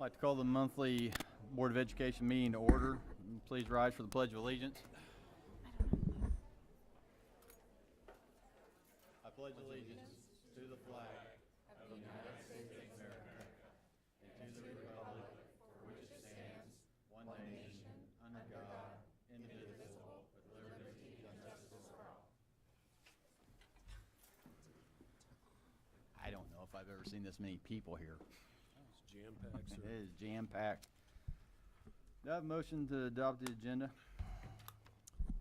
I'd like to call the monthly Board of Education meeting to order. Please rise for the Pledge of Allegiance. I pledge allegiance to the flag of the United States of America and to the republic for which it stands, one nation, under God, indivisible, with liberty and justice for all. I don't know if I've ever seen this many people here. It's jam-packed, sir. It is jam-packed. Do I have a motion to adopt the agenda?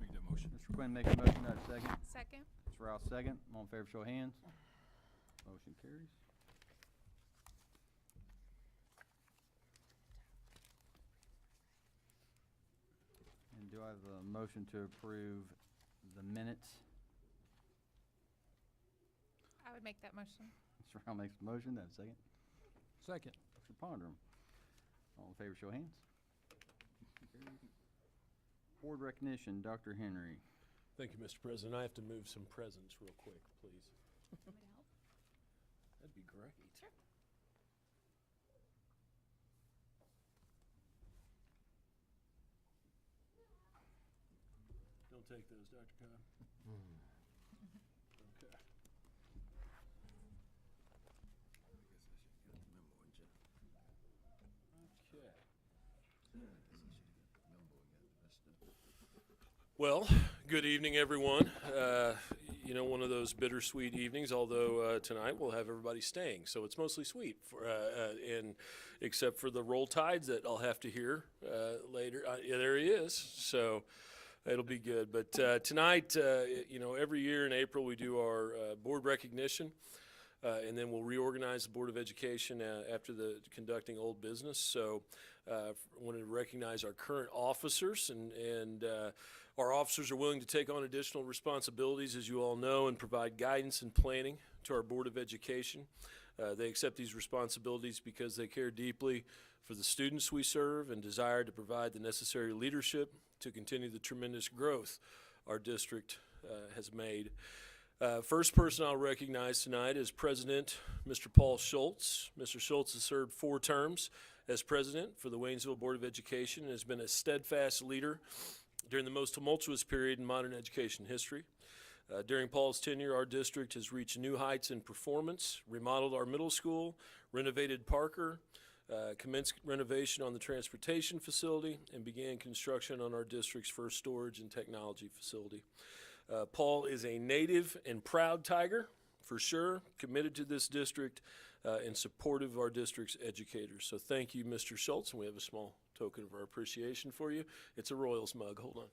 Make that motion. Mr. Quinn makes a motion. Do I have a second? Second. Mr. Rouse, second. All in favor, show of hands. Motion carries. And do I have a motion to approve the minutes? I would make that motion. Mr. Rouse makes a motion. Do I have a second? Second. Mr. Pondrum. All in favor, show of hands. Board recognition, Dr. Henry. Thank you, Mr. President. I have to move some presents real quick, please. Want me to help? That'd be great. Sure. Don't take those, Dr. Cobb. Okay. Okay. Well, good evening, everyone. One of those bittersweet evenings, although tonight we'll have everybody staying, so it's mostly sweet, and except for the Roll Tides that I'll have to hear later. Yeah, there he is, so it'll be good. But tonight, every year in April we do our board recognition. And then we'll reorganize the Board of Education after the conducting old business. So I wanted to recognize our current officers, and our officers are willing to take on additional responsibilities, as you all know, and provide guidance and planning to our Board of Education. They accept these responsibilities because they care deeply for the students we serve and desire to provide the necessary leadership to continue the tremendous growth our district has made. First person I'll recognize tonight is President Mr. Paul Schultz. Mr. Schultz has served 4 terms as president for the Waynesville Board of Education and has been a steadfast leader during the most tumultuous period in modern education history. During Paul's tenure, our district has reached new heights in performance, remodeled our middle school, renovated Parker, commenced renovation on the transportation facility, and began construction on our district's first storage and technology facility. Paul is a native and proud Tiger, for sure, committed to this district and supportive of our district's educators. So thank you, Mr. Schultz, and we have a small token of our appreciation for you. It's a Royals mug. Hold on.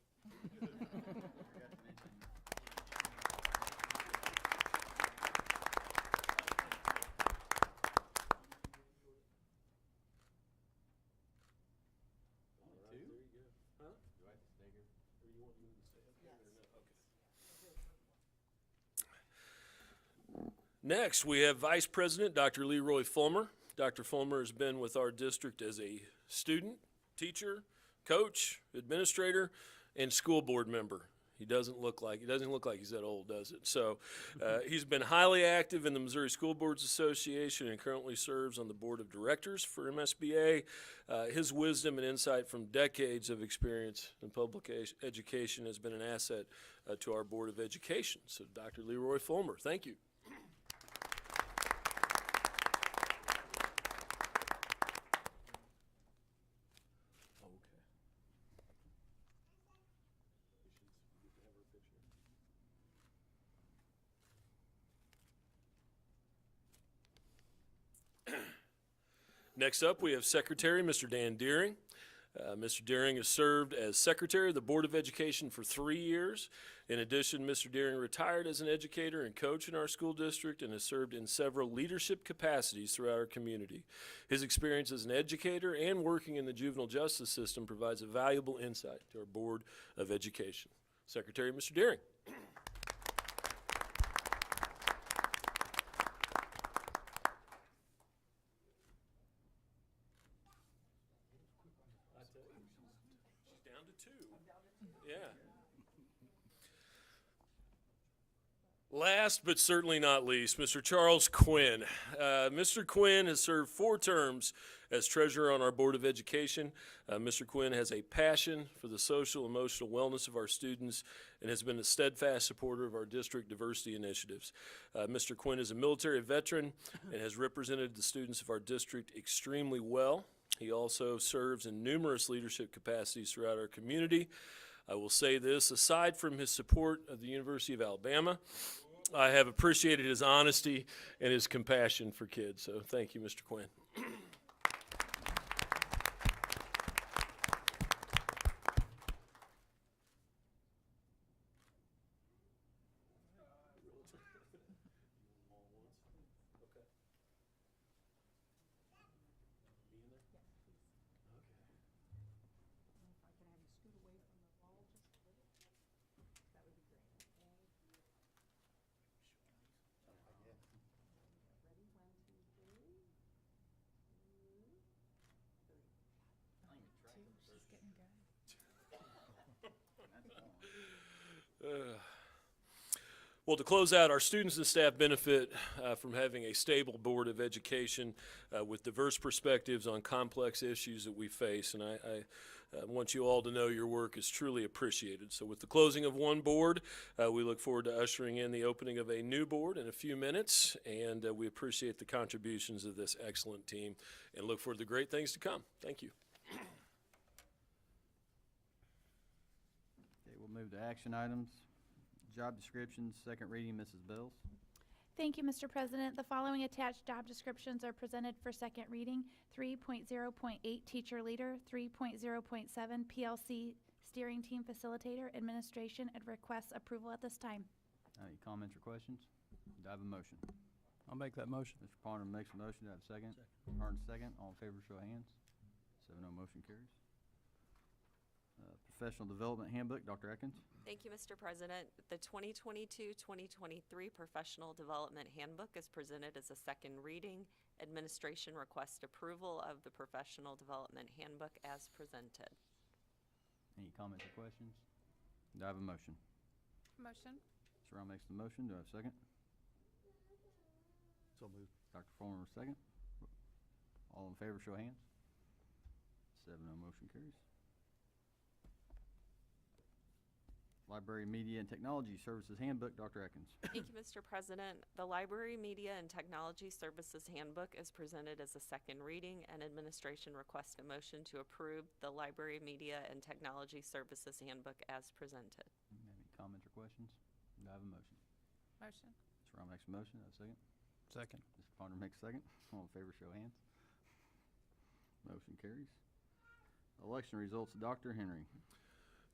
Next, we have Vice President Dr. Leroy Fulmer. Dr. Fulmer has been with our district as a student, teacher, coach, administrator, and school board member. He doesn't look like he's that old, does it? So he's been highly active in the Missouri School Boards Association and currently serves on the board of directors for MSBA. His wisdom and insight from decades of experience in public education has been an asset to our Board of Education. So Dr. Leroy Fulmer, thank you. Next up, we have Secretary Mr. Dan Deering. Mr. Deering has served as Secretary of the Board of Education for 3 years. In addition, Mr. Deering retired as an educator and coach in our school district and has served in several leadership capacities throughout our community. His experience as an educator and working in the juvenile justice system provides a valuable insight to our Board of Education. Secretary Mr. Deering. She's down to 2. Yeah. Last but certainly not least, Mr. Charles Quinn. Mr. Quinn has served 4 terms As treasurer on our Board of Education, Mr. Quinn has a passion for the social, emotional wellness of our students and has been a steadfast supporter of our district diversity initiatives. Mr. Quinn is a military veteran and has represented the students of our district extremely well. He also serves in numerous leadership capacities throughout our community. I will say this, aside from his support of the University of Alabama, I have appreciated his honesty and his compassion for kids. So thank you, Mr. Quinn. She's getting good. Well, to close out, our students and staff benefit from having a stable Board of Education with diverse perspectives on complex issues that we face, and I want you all to know your work is truly appreciated. So with the closing of one board, we look forward to ushering in the opening of a new board in a few minutes, and we appreciate the contributions of this excellent team and look forward to the great things to come. Thank you. Okay, we'll move to action items. Job descriptions, second reading, Mrs. Bells. Thank you, Mr. President. The following attached job descriptions are presented for second reading. 3.0.8 Teacher Leader, 3.0.7 PLC Steering Team Facilitator, Administration, and requests approval at this time. Any comments or questions? Do I have a motion? I'll make that motion. Mr. Parham makes a motion. Do I have a second? Harden, second. All in favor, show of hands. 7-0, motion carries. Professional Development Handbook, Dr. Atkins. Thank you, Mr. President. The 2022-2023 Professional Development Handbook is presented as a second reading. Administration requests approval of the Professional Development Handbook as presented. Any comments or questions? Do I have a motion? Motion. Mr. Round makes the motion. Do I have a second? So moved. Dr. Fulmer, second. All in favor, show of hands. 7-0, motion carries. Library Media and Technology Services Handbook, Dr. Atkins. Thank you, Mr. President. The Library Media and Technology Services Handbook is presented as a second reading, and administration requests a motion to approve the Library Media and Technology Services Handbook as presented. Any comments or questions? Do I have a motion? Motion. Mr. Round makes a motion. Do I have a second? Second. Mr. Ponder makes a second. All in favor, show of hands. Motion carries. Election results, Dr. Henry.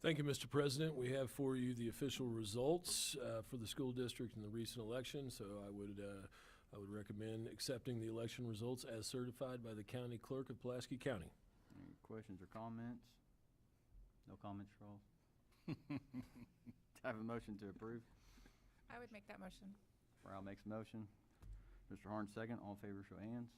Thank you, Mr. President. We have for you the official results for the school district in the recent election, so I would recommend accepting the election results as certified by the county clerk of Pulaski County. Any questions or comments? No comments, Charles? I have a motion to approve. I would make that motion. Rao makes a motion. Mr. Harn, second. All in favor, show of hands.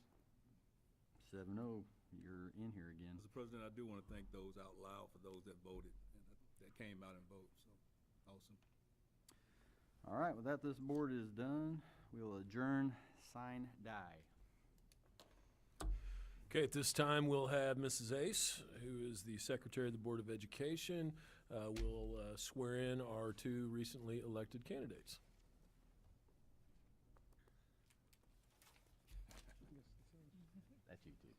7-0. You're in here again. Mr. President, I do want to thank those out loud for those that voted and that came out and voted. So, awesome. All right, with that, this board is done. We will adjourn, sign, die. Okay, at this time, we'll have Mrs. Ace, who is the Secretary of the Board of Education, will swear in our two recently elected candidates. That's you too.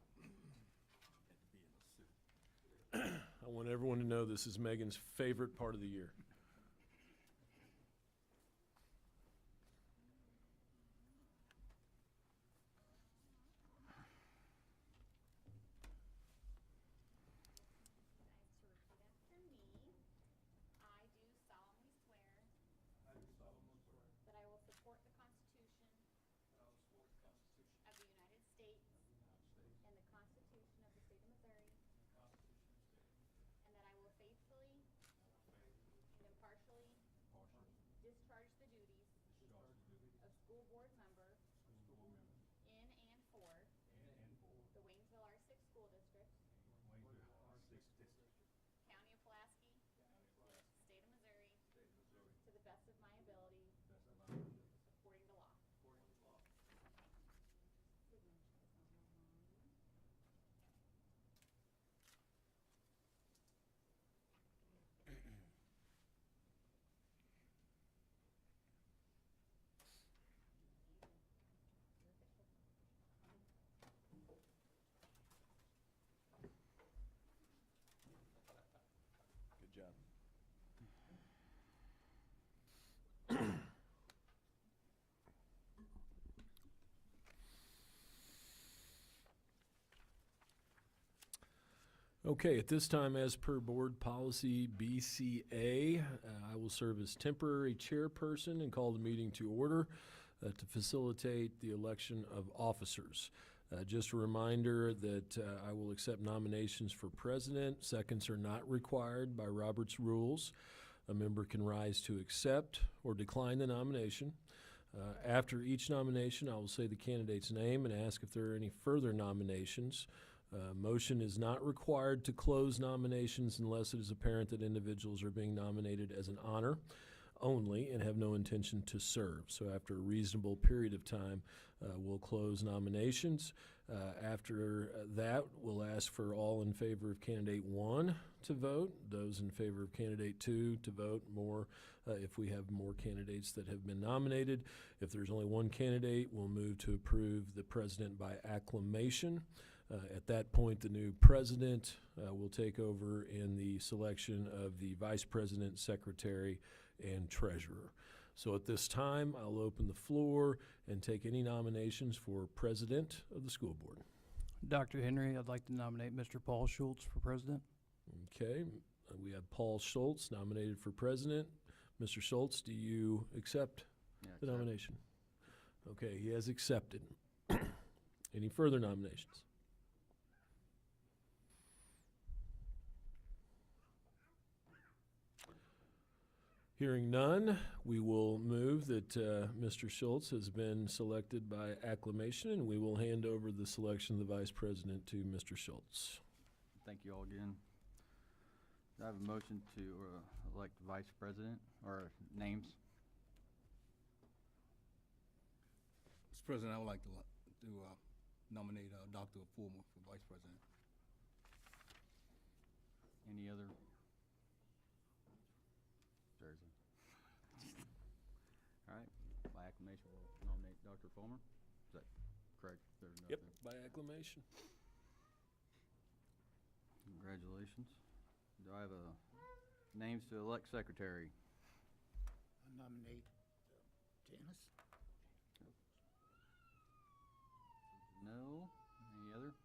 I want everyone to know this is Megan's favorite part of the year. That I will support the Constitution of the United States and the Constitution of the State of Missouri, and that I will faithfully Okay, at this time, as per Board Policy BCA, I will serve as temporary chairperson and call the meeting to order to facilitate the election of officers. Just a reminder that I will accept nominations for president. Seconds are not required by Robert's rules. A member can rise to accept or decline the nomination. After each nomination, I will say the candidate's name and ask if there are any further nominations. Motion is not required to close nominations unless it is apparent that individuals are being nominated as an honor only and have no intention to serve. So after a reasonable period of time, we'll close nominations. After that, we'll ask for all in favor of candidate 1 to vote, those in favor of candidate 2 to vote, more if we have more candidates that have been nominated. If there's only one candidate, we'll move to approve the president by acclamation. At that point, the new president will take over in the selection of the vice president, secretary, and treasurer. So at this time, I'll open the floor and take any nominations for president of the school board. Dr. Henry, I'd like to nominate Mr. Paul Schultz for president. Okay, we have Paul Schultz nominated for president. Mr. Schultz, do you accept the nomination? Okay, he has accepted. Any further nominations? Hearing none, we will move that Mr. Schultz has been selected by acclamation, and we will hand over the selection of the vice president to Mr. Schultz. Thank you all again. Do I have a motion to elect vice president or names? Mr. President, I would like to nominate Dr. Fulmer for vice president. Any other? Jersey. All right, by acclamation, we'll nominate Dr. Fulmer. Is that correct? There's Yep, nothing. by acclamation. Congratulations. Do I have names to elect secretary? I nominate Janice. No. Any other?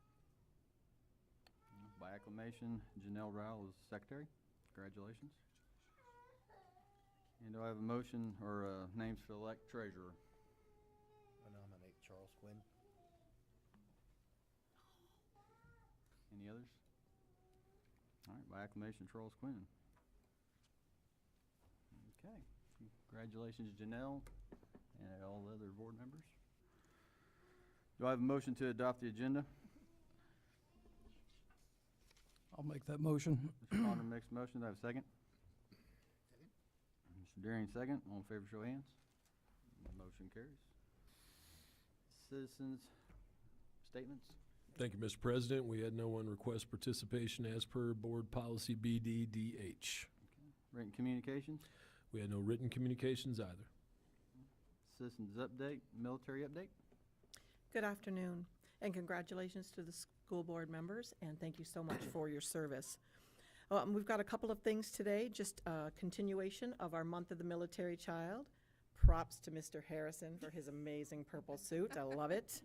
No. By acclamation, Janelle Rowell is secretary. Congratulations. And do I have a motion or names to elect treasurer? I nominate Charles Quinn. Any others? All right, by acclamation, Charles Quinn. Okay. Congratulations, Janelle, and all the other board members. Do I have a motion to adopt the agenda? I'll make that motion. Mr. Connor makes a motion. Do I have a second? Mr. Deering, second. All in favor, show of hands. Motion carries. Citizens' statements? Thank you, Mr. President. We had no one request participation as per Board Policy BDDH. Written communications? We had no written communications either. Citizens' update, military update? Good afternoon, and congratulations to the school board members, and thank you so much for your service. We've got a couple of things today, just a continuation of our Month of the Military Child. Props to Mr. Harrison for his amazing purple suit. I love it.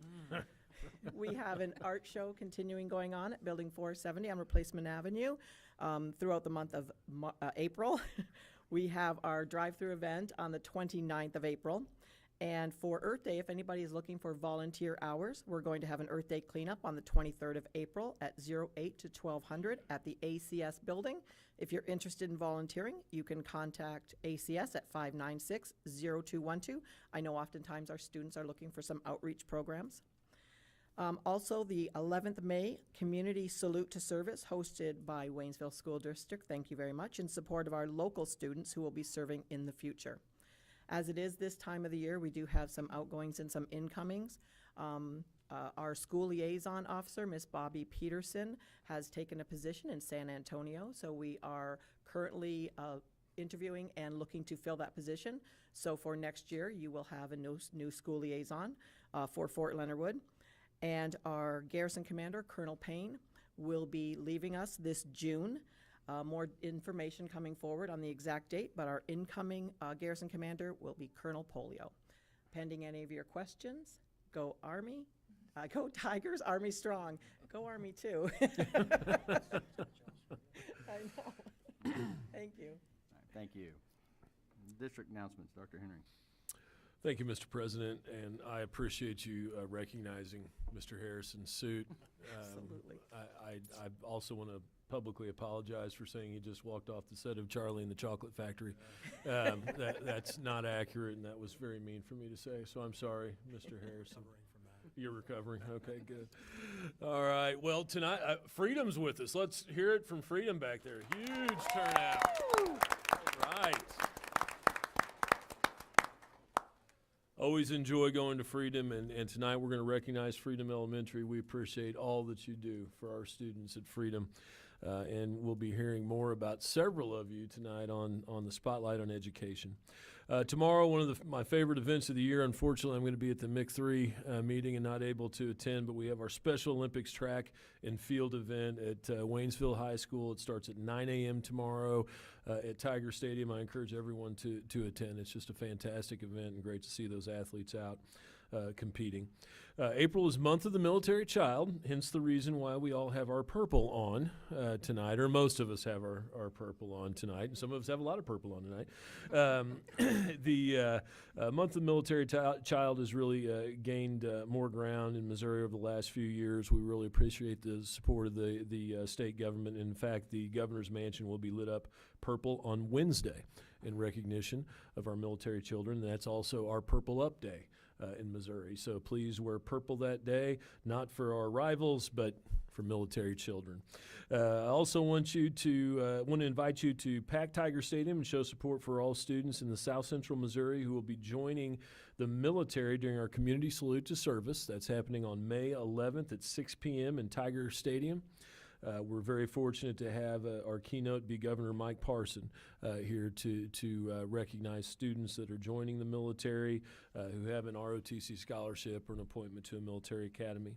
We have an art show continuing going on at Building 470 on Replacement Avenue throughout the month of April. We have our drive-through event on the 29th of April. And for Earth Day, if anybody is looking for volunteer hours, we're going to have an Earth Day cleanup on the 23rd of April at 08 to 1200 at the ACS building. If you're interested in volunteering, you can contact ACS at 596-0212. I know oftentimes our students are looking for some outreach programs. Also, the 11th May Community Salute to Service hosted by Waynesville School District, thank you very much, in support of our local students who will be serving in the future. As it is this time of the year, we do have some outgoings and some incomings. Our school liaison officer, Miss Bobby Peterson, has taken a position in San Antonio, so we are currently interviewing and looking to fill that position. So for next year, you will have a new school liaison for Fort Leonard Wood. And our garrison commander, Colonel Payne, will be leaving us this June. More information coming forward on the exact date, but our incoming garrison commander will be Colonel Polio. Pending any of your questions, go Army, go Tigers, Army strong. Go Army, too. I know. Thank you. All right, thank you. District announcements, Dr. Henry. Thank you, Mr. President, and I appreciate you recognizing Mr. Harrison's suit. Absolutely. I also want to publicly apologize for saying he just walked off the set of Charlie and the Chocolate Factory. That's not accurate, and that was very mean for me to say, so I'm sorry, Mr. Harrison. You're recovering? Okay, good. All right, well, tonight, Freedom's with us. Let's hear it from Freedom back there. Huge turnout. All right. Always enjoy going to Freedom, and tonight we're going to recognize Freedom Elementary. We appreciate all that you do for our students at Freedom, and we'll be hearing more about several of you tonight on the Spotlight on Education. Tomorrow, one of my favorite events of the year, unfortunately, I'm going to be at the MIC3 meeting and not able to attend, but we have our Special Olympics track and field event at Waynesville High School. It starts at 9 a.m. tomorrow at Tiger Stadium. I encourage everyone to attend. It's just a fantastic event and great to see those athletes out competing. April is Month of the Military Child, hence the reason why we all have our purple on tonight, or most of us have our purple on tonight, and some of us have a lot of purple on tonight. The Month of the Military Child has really gained more ground in Missouri over the last few years. We really appreciate the support of the state government. In fact, the governor's mansion will be lit up purple on Wednesday in recognition of our military children. That's also our Purple Up Day in Missouri. So please wear purple that day, not for our rivals, but for military children. I also want to invite you to pack Tiger Stadium and show support for all students in the South Central Missouri who will be joining the military during our community salute to service. That's happening on May 11th at 6 p.m. in Tiger Stadium. We're very fortunate to have our keynote be Governor Mike Parson here to recognize students that are joining the military who have an ROTC scholarship or an appointment to a military academy.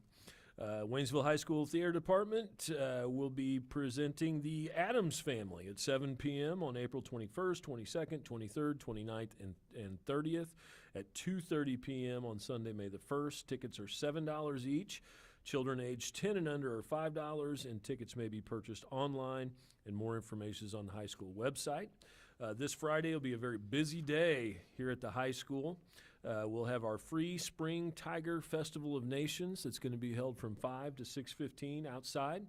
Waynesville High School Theater Department will be presenting The Addams Family at 7 p.m. on April 21st, 22nd, 23rd, 29th, and 30th at 2:30 p.m. on Sunday, May the 1st. Tickets are $7 each. Children aged 10 and under are $5, and tickets may be purchased online, and more information is on the high school website. This Friday will be a very busy day here at the high school. We'll have our free Spring Tiger Festival of Nations. It's going to be held from 5 to 6:15 outside,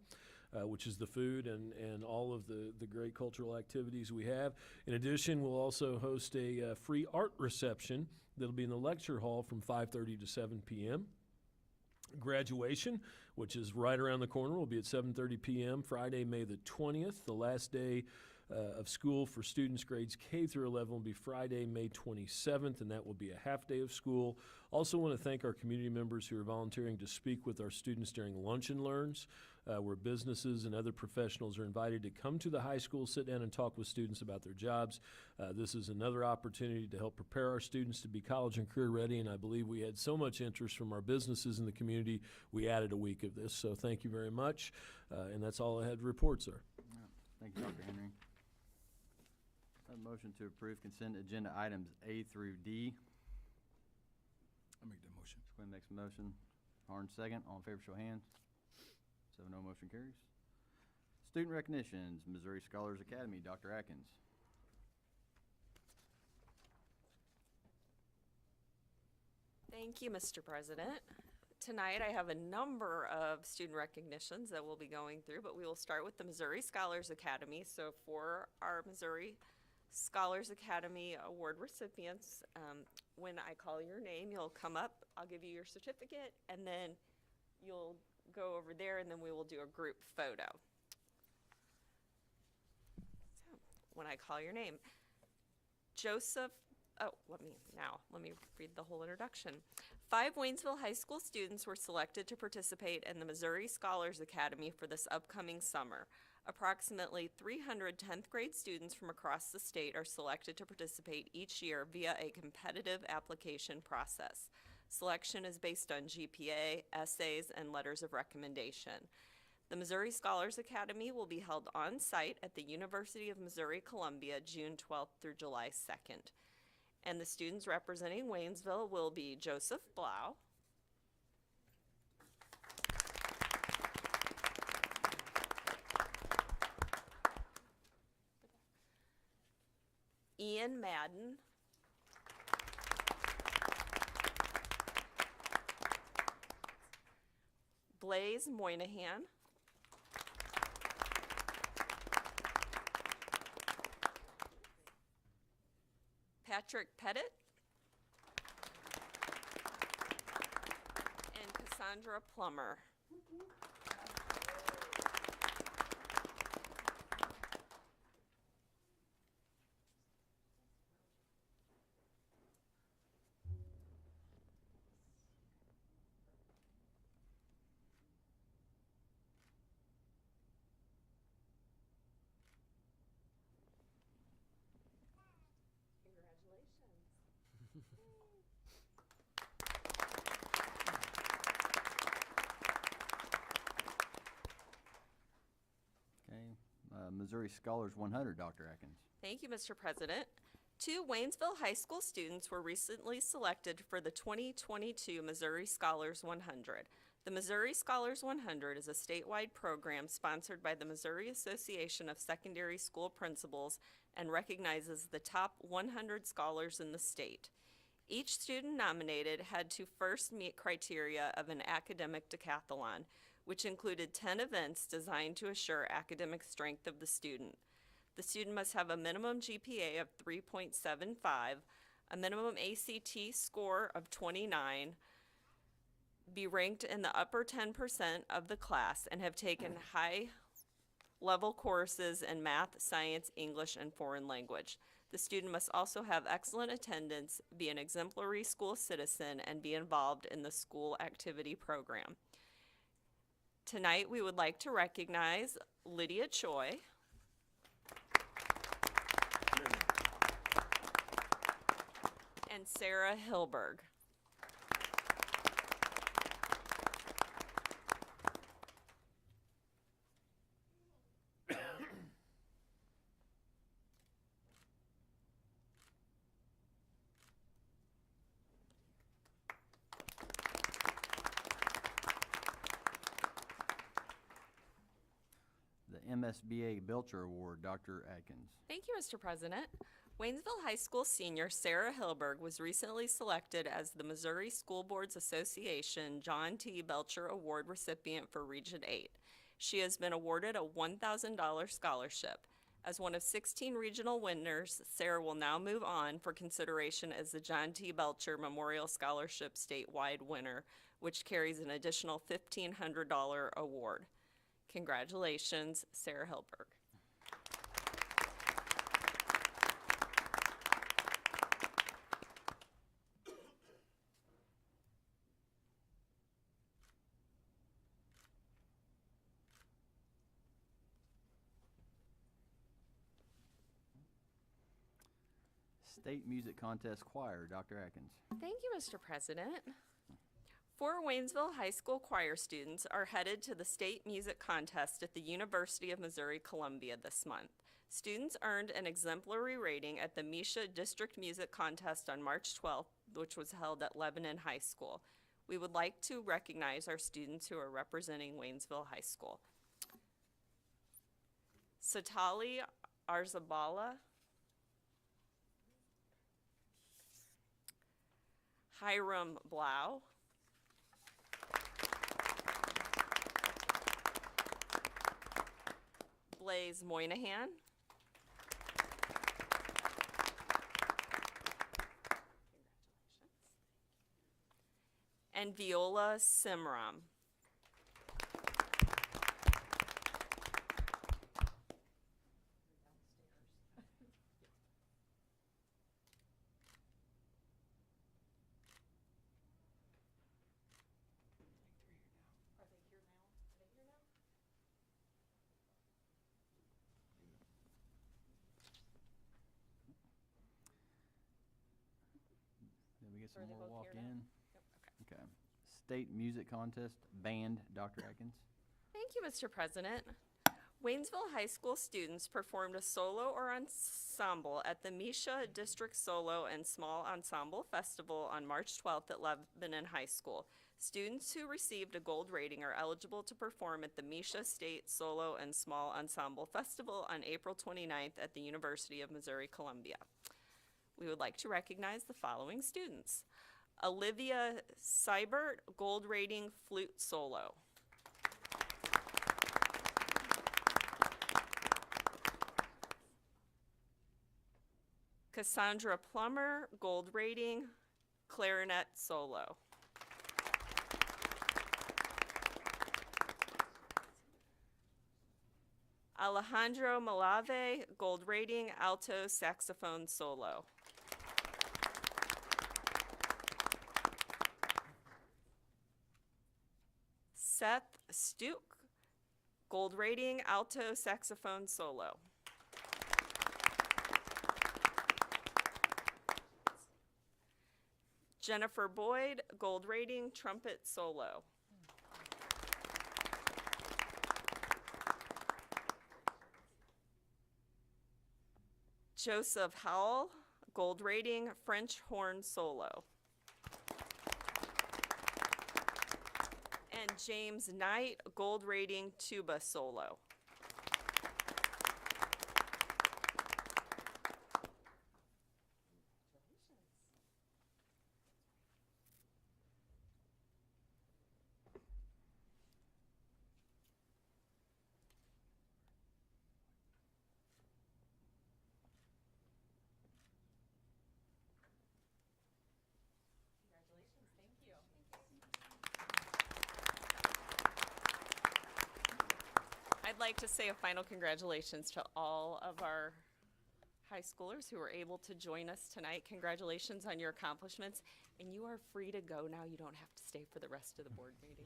which is the food and all of the great cultural activities we have. In addition, we'll also host a free art reception that'll be in the lecture hall from 5:30 to 7 p.m. Graduation, which is right around the corner, will be at 7:30 p.m. Friday, May the 20th. The last day of school for students grades K through 11 will be Friday, May 27th, and that will be a half day of school. Also want to thank our community members who are volunteering to speak with our students during Lunch and Learns, where businesses and other professionals are invited to come to the high school, sit down and talk with students about their jobs. This is another opportunity to help prepare our students to be college and career ready, and I believe we had so much interest from our businesses in the community, we added a week of this. So thank you very much, and that's all I had to report, sir. Thank you, Dr. Henry. A motion to approve consent agenda items A through D. I'll make that motion. Quinn makes a motion. Harn second. All in favor, show of hands. 7-0, motion carries. Student recognitions, Missouri Scholars Academy, Dr. Atkins. Thank you, Mr. President. Tonight I have a number of student recognitions that we'll be going through, but we will start with the Missouri Scholars Academy. So for our Missouri Scholars Academy Award recipients, when I call your name, you'll come up, I'll give you your certificate, and then you'll go over there, and then we will do a group photo. So, when I call your name, Joseph, let me read the whole introduction. 5 Waynesville High School students were selected to participate in the Missouri Scholars Academy for this upcoming summer. Approximately 300 10th grade students from across the state are selected to participate each year via a competitive application process. Selection is based on GPA, essays, and letters of recommendation. The Missouri Scholars Academy will be held on site at the University of Missouri-Columbia June 12th through July 2nd. And the students representing Waynesville will be Joseph Blau, Ian Madden, Blaze Moynihan, Patrick Pettit, and Cassandra Plummer. Okay, Missouri Scholars 100, Dr. Atkins. Thank you, Mr. President. 2 Waynesville High School students were recently selected for the 2022 Missouri Scholars 100. The Missouri Scholars 100 is a statewide program sponsored by the Missouri Association of Secondary School Principals and recognizes the top 100 scholars in the state. Each student nominated had to first meet criteria of an academic decathlon, which included 10 events designed to assure academic strength of the student. The student must have a minimum GPA of 3.75, a minimum ACT score of 29, be ranked in the upper 10% of the class, and have taken high-level courses in math, science, English, and foreign language. The student must also have excellent attendance, be an exemplary school citizen, and be involved in the school activity program. Tonight, we would like to recognize Lydia Choi, and Sarah Hilberg. The MSBA Belcher Award, Dr. Atkins. Thank you, Mr. President. Waynesville High School senior Sarah Hilberg was recently selected as the Missouri School Boards Association John T. Belcher Award recipient for Region 8. She has been awarded a $1,000 scholarship. As one of 16 regional winners, Sarah will now move on for consideration as the John T. Belcher Memorial Scholarship statewide winner, which carries an additional $1,500 award. Congratulations, Sarah Hilberg. State Music Contest Choir, Dr. Atkins. Thank you, Mr. President. 4 Waynesville High School choir students are headed to the state music contest at the University of Missouri-Columbia this month. Students earned an exemplary rating at the Misha District Music Contest on March 12th, which was held at Lebanon High School. We would like to recognize our students who are representing Waynesville High School. Satali Arzabala, Hiram Blau, Blaze Moynihan, and Viola Simram. Did we get some Are they more both walk here now? in? Yep, okay. Okay. State Music Contest Band, Dr. Atkins. Thank you, Mr. President. Waynesville High School students performed a solo or ensemble at the Misha District Solo and Small Ensemble Festival on March 12th at Lebanon High School. Students who received a gold rating are eligible to perform at the Misha State Solo and Small Ensemble Festival on April 29th at the University of Missouri-Columbia. We would like to recognize the following students. Olivia Seibert, gold rating flute solo. Cassandra Plummer, gold rating, clarinet solo. Alejandro Malave, gold rating, alto saxophone solo. Seth Stuk, gold rating, alto saxophone solo. Jennifer Boyd, gold rating, trumpet solo. Joseph Howell, gold rating, French horn solo. And James Knight, gold rating, tuba solo. I'd like to say a final congratulations to all of our high schoolers who were able to join us tonight. Congratulations on your accomplishments, and you are free to go now. You don't have to stay for the rest of the board meeting.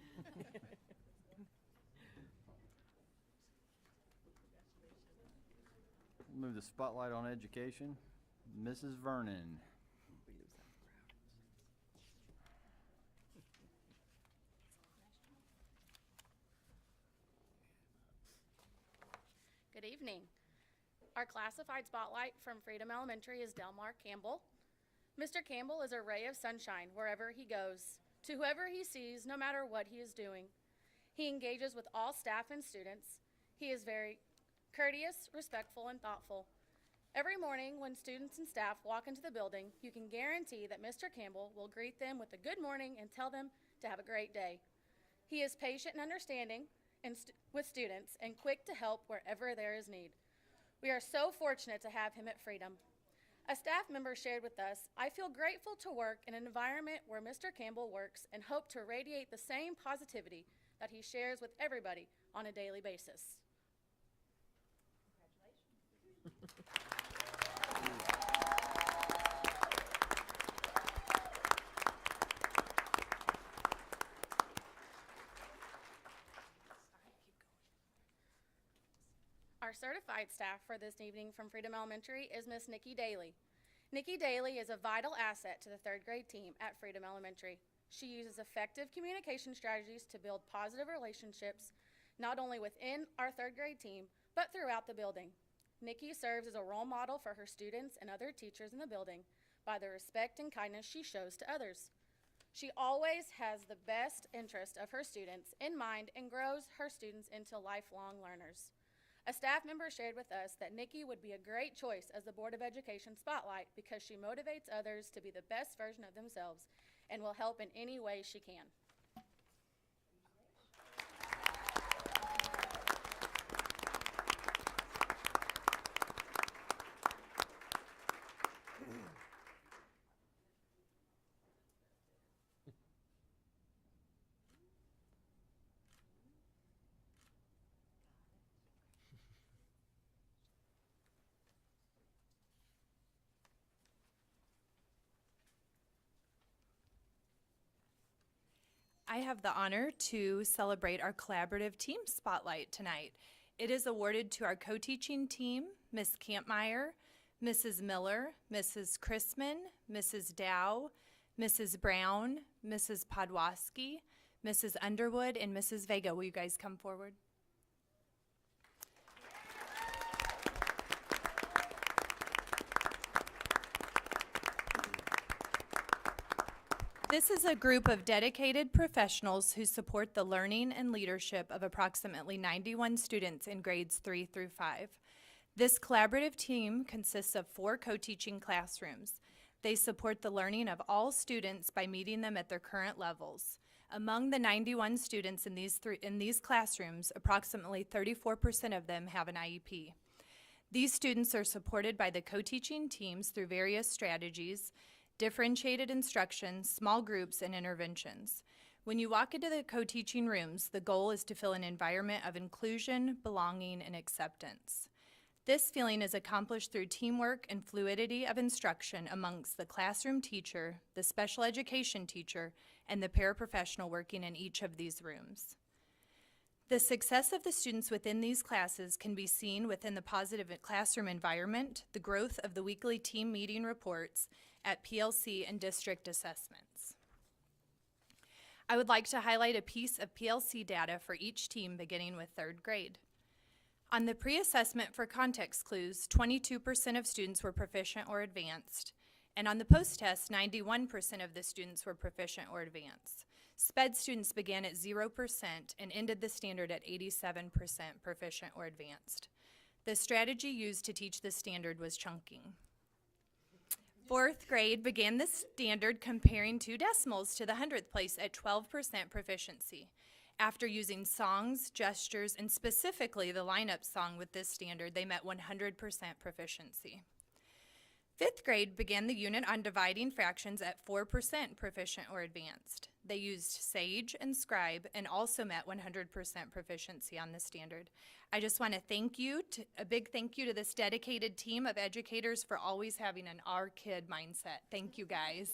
Move the spotlight on education. Mrs. Vernon. Good evening. Our classified spotlight from Freedom Elementary is Delmar Campbell. Mr. Campbell is a ray of sunshine wherever he goes, to whoever he sees, no matter what he is doing. He engages with all staff and students. He is very courteous, respectful, and thoughtful. Every morning when students and staff walk into the building, you can guarantee that Mr. Campbell will greet them with a good morning and tell them to have a great day. He is patient and understanding with students and quick to help wherever there is need. We are so fortunate to have him at Freedom. A staff member shared with us, "I feel grateful to work in an environment where Mr. Campbell works and hope to radiate the same positivity that he shares with everybody on a daily basis." Our certified staff for this evening from Freedom Elementary is Miss Nikki Daly. Nikki Daly is a vital asset to the third grade team at Freedom Elementary. She uses effective communication strategies to build positive relationships, not only within our third grade team, but throughout the building. Nikki serves as a role model for her students and other teachers in the building by the respect and kindness she shows to others. She always has the best interest of her students in mind and grows her students into lifelong learners. A staff member shared with us that Nikki would be a great choice as the Board of Education spotlight because she motivates others to be the best version of themselves and will help in any way she can. I have the honor to celebrate our collaborative team spotlight tonight. It is awarded to our co-teaching team, Ms. Kampmeyer, Mrs. Miller, Mrs. Chrisman, Mrs. Dow, Mrs. Brown, Mrs. Podwaski, Mrs. Underwood, and Mrs. Vega. Will you guys come forward? This is a group of dedicated professionals who support the learning and leadership of approximately 91 students in grades 3 through 5. This collaborative team consists of 4 co-teaching classrooms. They support the learning of all students by meeting them at their current levels. Among the 91 students in these classrooms, approximately 34% of them have an IEP. These students are supported by the co-teaching teams through various strategies, differentiated instruction, small groups, and interventions. When you walk into the co-teaching rooms, the goal is to feel an environment of inclusion, belonging, and acceptance. This feeling is accomplished through teamwork and fluidity of instruction amongst the classroom teacher, the special education teacher, and the paraprofessional working in each of these rooms. The success of the students within these classes can be seen within the positive classroom environment, the growth of the weekly team meeting reports at PLC and district assessments. I would like to highlight a piece of PLC data for each team beginning with 3rd grade. On the pre-assessment for context clues, 22% of students were proficient or advanced, and on the post-test, 91% of the students were proficient or advanced. SPED students began at 0% and ended the standard at 87% proficient or advanced. The strategy used to teach this standard was chunking. 4th grade began the standard comparing 2 decimals to the 100th place at 12% proficiency. After using songs, gestures, and specifically the lineup song with this standard, they met 100% proficiency. 5th grade began the unit on dividing fractions at 4% proficient or advanced. They used Sage and Scribe and also met 100% proficiency on this standard. I just want to a big thank you to this dedicated team of educators for always having an our kid mindset. Thank you guys.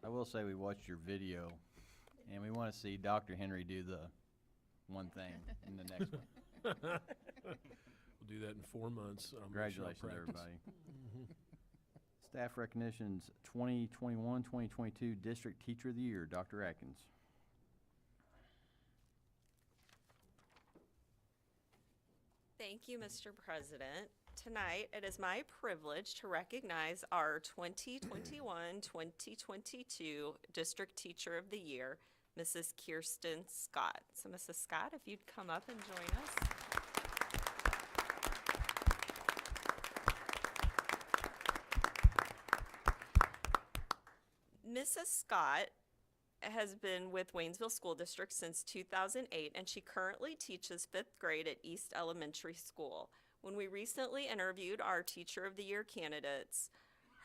I will say we watched your video, and we want to see Dr. Henry do the one thing in the next one. We'll do that in 4 months. Congratulations, everybody. Staff recognitions 2021-2022 District Teacher of the Year, Dr. Atkins. Thank you, Mr. President. Tonight, it is my privilege to recognize our 2021-2022 District Teacher of the Year, Mrs. Kirsten Scott. So, Mrs. Scott, if you'd come up and join us. Mrs. Scott has been with Waynesville School District since 2008, and she currently teaches 5th grade at East Elementary School. When we recently interviewed our Teacher of the Year candidates,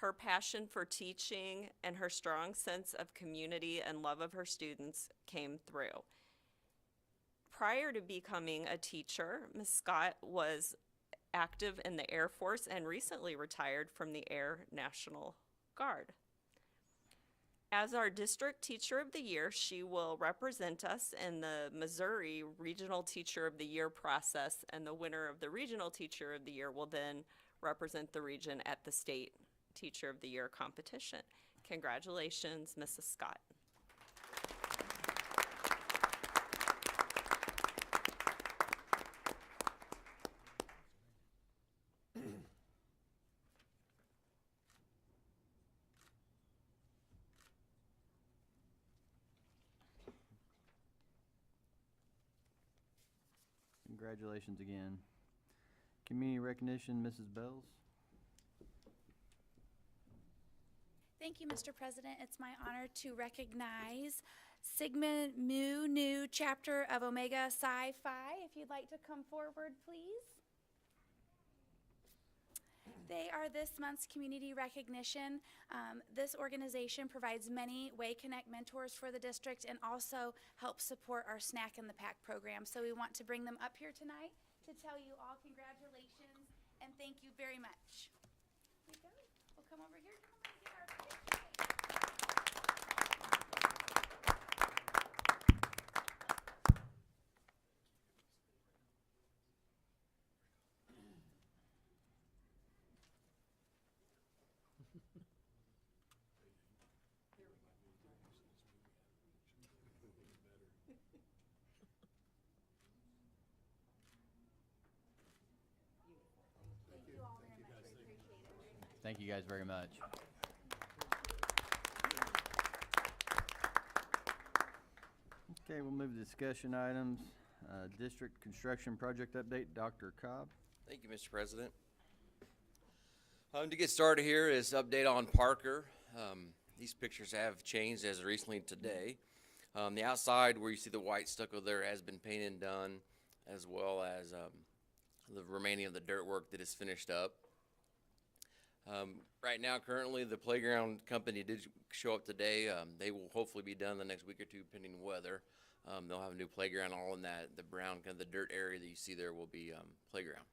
her passion for teaching and her strong sense of community and love of her students came through. Prior to becoming a teacher, Ms. Scott was active in the Air Force and recently retired from the Air National Guard. As our District Teacher of the Year, she will represent us in the Missouri Regional Teacher of the Year process, and the winner of the Regional Teacher of the Year will then represent the region at the State Teacher of the Year competition. Congratulations, Mrs. Scott. Congratulations again. Community recognition, Mrs. Bells. Thank you, Mr. President. It's my honor to recognize Sigma Mu Nu chapter of Omega Psi Phi. If you'd like to come forward, please. They are this month's community recognition. This organization provides many Way Connect mentors for the district and also helps support our Snack in the Pack program. So we want to bring them up here tonight to tell you all congratulations and thank you very much. Here we go. We'll come over here. Come on, get our picture. Thank you all very much. We appreciate it very much. Thank you guys very much. Okay, we'll move to discussion items. District construction project update, Dr. Cobb. Thank you, Mr. President. To get started here is update on Parker. These pictures have changed as recently today. The outside where you see the white stucco there has been painted and done, as well as the remaining of the dirt work that is finished up. Right now, currently, the playground company did show up today. They will hopefully be done the next week or two, pending weather. They'll have a new playground all in that, the brown, kind of the dirt area that you see there will be playground.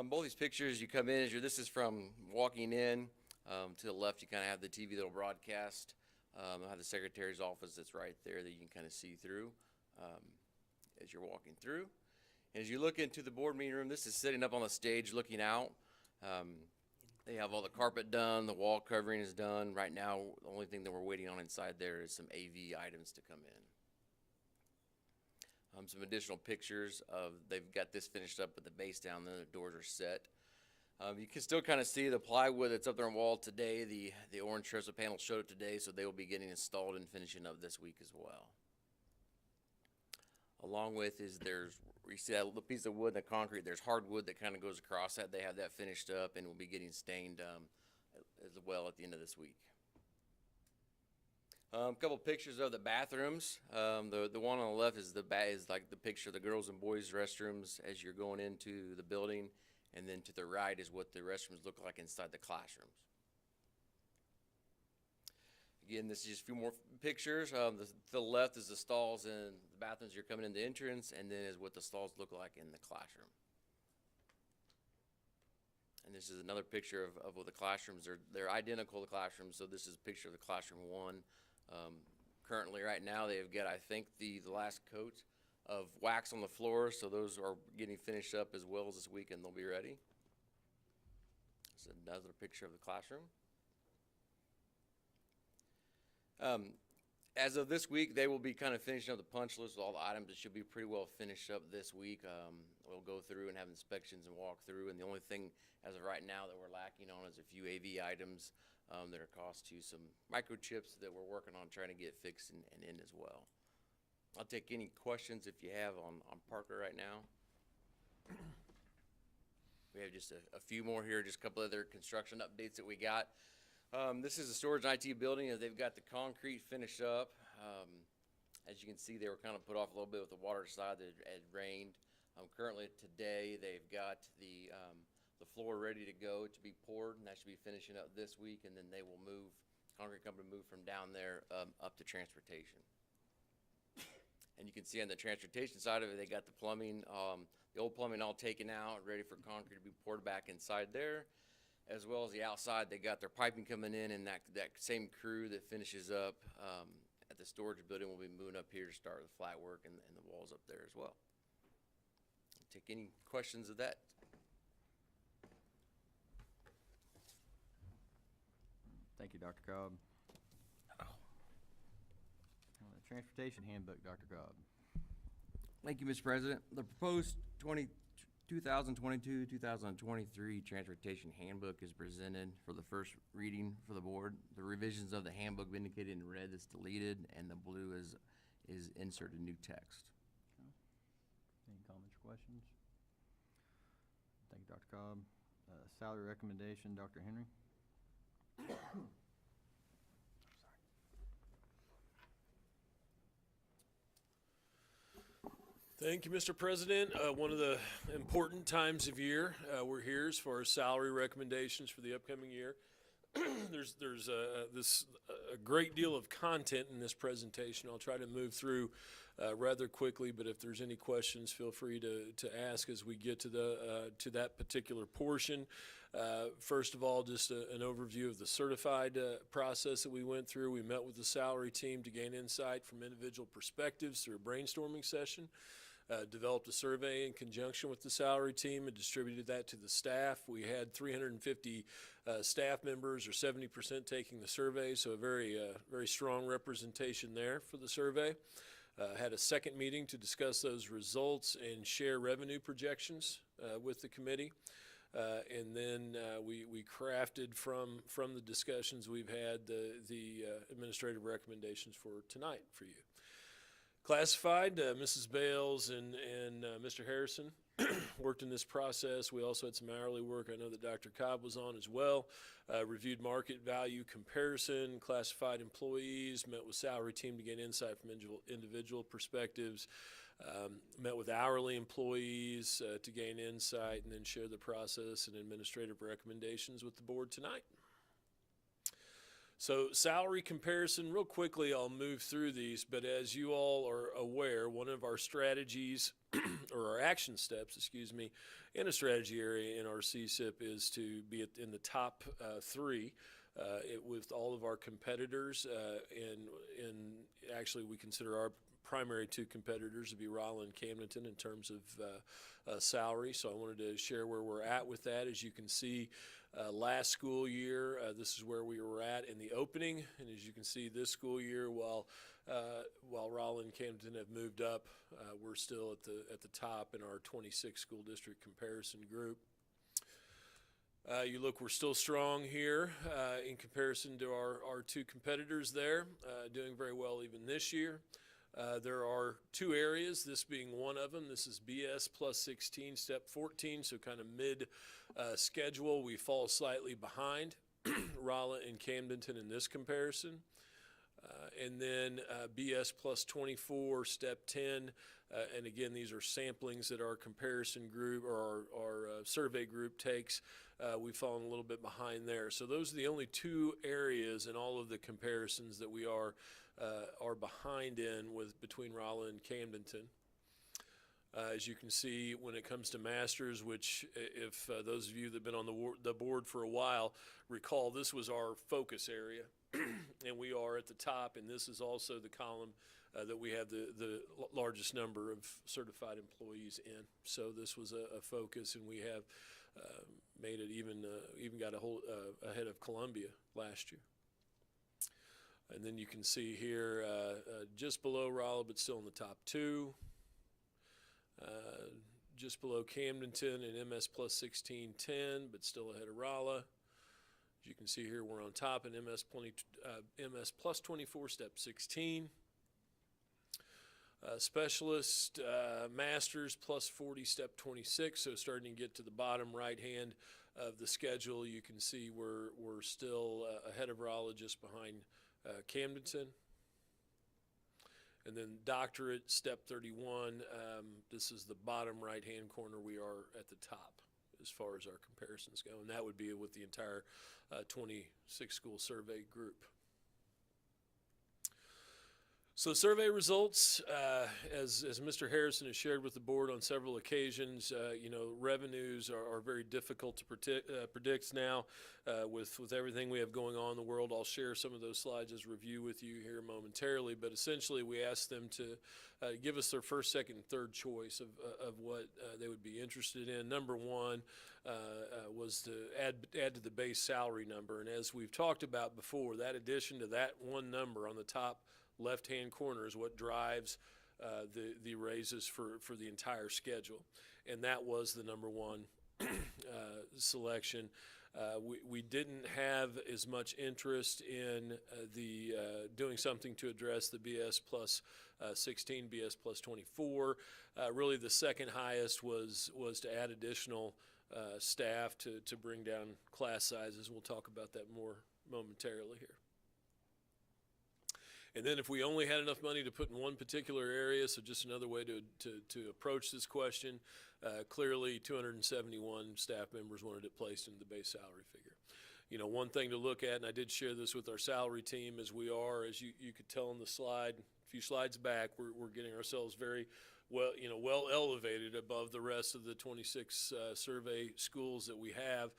Both these pictures, you come in, this is from walking in. To the left, you kind of have the TV that'll broadcast. They'll have the secretary's office that's right there that you can kind of see through as you're walking through. As you look into the board meeting room, this is sitting up on the stage looking out. They have all the carpet done, the wall covering is done. Right now, the only thing that we're waiting on inside there is some AV items to come in. Some additional pictures of, they've got this finished up with the base down, then the doors are set. You can still kind of see the plywood that's up there on the wall today. The orange trestle panels showed up today, so they will be getting installed and finishing up this week as well. Along with you see that little piece of wood and the concrete, there's hardwood that kind of goes across that. They have that finished up and will be getting stained as well at the end of this week. A couple pictures of the bathrooms. The one on the left is like the picture of the girls and boys restrooms as you're going into the building, and then to the right is what the restrooms look like inside the classrooms. Again, this is just a few more pictures. To the left is the stalls and the bathrooms you're coming in the entrance, and then is what the stalls look like in the classroom. And this is another picture of what the classrooms are. They're identical to classrooms, so this is a picture of the classroom one. Currently, right now, they've got, I think, the last coat of wax on the floor, so those are getting finished up as well as this week, and they'll be ready. This is another picture of the classroom. As of this week, they will be kind of finishing up the punch list with all the items. It should be pretty well finished up this week. We'll go through and have inspections and walk through, and the only thing as of right now that we're lacking on is a few AV items that are cost to some microchips that we're working on trying to get fixed and in as well. I'll take any questions if you have on Parker right now. We have just a few more here, just a couple other construction updates that we got. This is the storage and IT building. They've got the concrete finished up. As you can see, they were kind of put off a little bit with the water side that had rained. Currently today, they've got the floor ready to go to be poured, and that should be finishing up this week, and then they will move, concrete company move from down there up to transportation. And you can see on the transportation side of it, they got the plumbing, the old plumbing all taken out, ready for concrete to be poured back inside there. As well as the outside, they got their piping coming in, and that same crew that finishes up at the storage building will be moving up here to start the flat work and the walls up there as well. I'll take any questions of that. Thank you, Dr. Cobb. Transportation Handbook, Dr. Cobb. Thank you, Mr. President. The proposed 2022-2023 Transportation Handbook is presented for the first reading for the board. The revisions of the handbook indicated in red is deleted, and the blue is inserted new text. Okay. Any comments or questions? Thank you, Dr. Cobb. Salary recommendation, Dr. Henry. Thank you, Mr. President. One of the important times of year we're here is for our salary recommendations for the upcoming year. There's a great deal of content in this presentation. I'll try to move through rather quickly, but if there's any questions, feel free to ask as we get to that particular portion. First of all, just an overview of the certified process that we went through. We met with the salary team to gain insight from individual perspectives through a brainstorming session. Developed a survey in conjunction with the salary team and distributed that to the staff. We had 350 staff members, or 70%, taking the survey, so a very strong representation there for the survey. Had a second meeting to discuss those results and share revenue projections with the committee. And then we crafted from the discussions we've had the administrative recommendations for tonight for you. Classified, Mrs. Bales and Mr. Harrison worked in this process. We also had some hourly work. I know that Dr. Cobb was on as well. Reviewed market value comparison, classified employees, met with salary team to gain insight from individual perspectives, met with hourly employees to gain insight, and then share the process and administrative recommendations with the board tonight. So salary comparison, real quickly, I'll move through these, but as you all are aware, one of our strategies, or our action steps, in a strategy area in our CSIP is to be in the top three with all of our competitors, and actually we consider our primary two competitors to be Rolla and Camdenton in terms of salary. So I wanted to share where we're at with that. As you can see, last school year, this is where we were at in the opening, and as you can see, this school year, while Rolla and Camdenton have moved up, we're still at the top in our 26 school district comparison group. You look, we're still strong here in comparison to our two competitors there, doing very well even this year. There are two areas, this being one of them. This is BS plus 16, step 14, so kind of mid schedule. We fall slightly behind Rolla and Camdenton in this comparison. And then BS plus 24, step 10, and again, these are samplings that our comparison group or our survey group takes. We've fallen a little bit behind there. So those are the only two areas in all of the comparisons that we are behind in between Rolla and Camdenton. As you can see, when it comes to masters, which if those of you that have been on the board for a while recall, this was our focus area, and we are at the top, and this is also the column that we have the largest number of certified employees in. So this was a focus, and we have made it even got ahead of Columbia last year. And then you can see here just below Rolla, but still in the top two. Just below Camdenton and MS plus 1610, but still ahead of Rolla. As you can see here, we're on top in MS plus 24, step 16. Specialist, masters plus 40, step 26. So starting to get to the bottom right hand of the schedule, you can see we're still ahead of Rolla, just behind Camdenton. And then doctorate, step 31, this is the bottom right-hand corner. We are at the top as far as our comparisons go, and that would be with the entire 26 school survey group. So survey results, as Mr. Harrison has shared with the board on several occasions, revenues are very difficult to predict now with everything we have going on in the world. I'll share some of those slides as review with you here momentarily, but essentially we asked them to give us their first, second, and third choice of what they would be interested in. Number one was to add to the base salary number, and as we've talked about before, that addition to that one number on the top left-hand corner is what drives the raises for the entire schedule, and that was the number one selection. We didn't have as much interest in doing something to address the BS plus 16, BS plus 24. Really, the second highest was to add additional staff to bring down class sizes. We'll talk about that more momentarily here. And then if we only had enough money to put in one particular area, so just another way to approach this question, clearly 271 staff members wanted it placed into the base salary figure. You know, one thing to look at, and I did share this with our salary team, is we are, as you could tell on the slide, few slides back, we're getting ourselves very well, well elevated above the rest of the 26 survey schools that we have.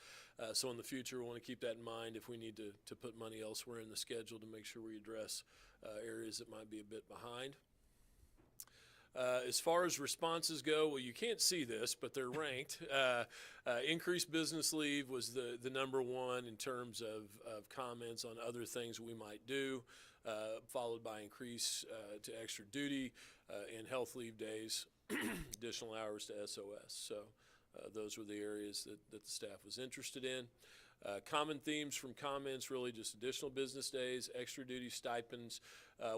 So in the future, we want to keep that in mind if we need to put money elsewhere in the schedule to make sure we address areas that might be a bit behind. As far as responses go, well, you can't see this, but they're ranked. Increased business leave was the number one in terms of comments on other things we might do, followed by increase to extra duty and health leave days, additional hours to SOS. So those were the areas that the staff was interested in. Common themes from comments, really just additional business days, extra duty stipends.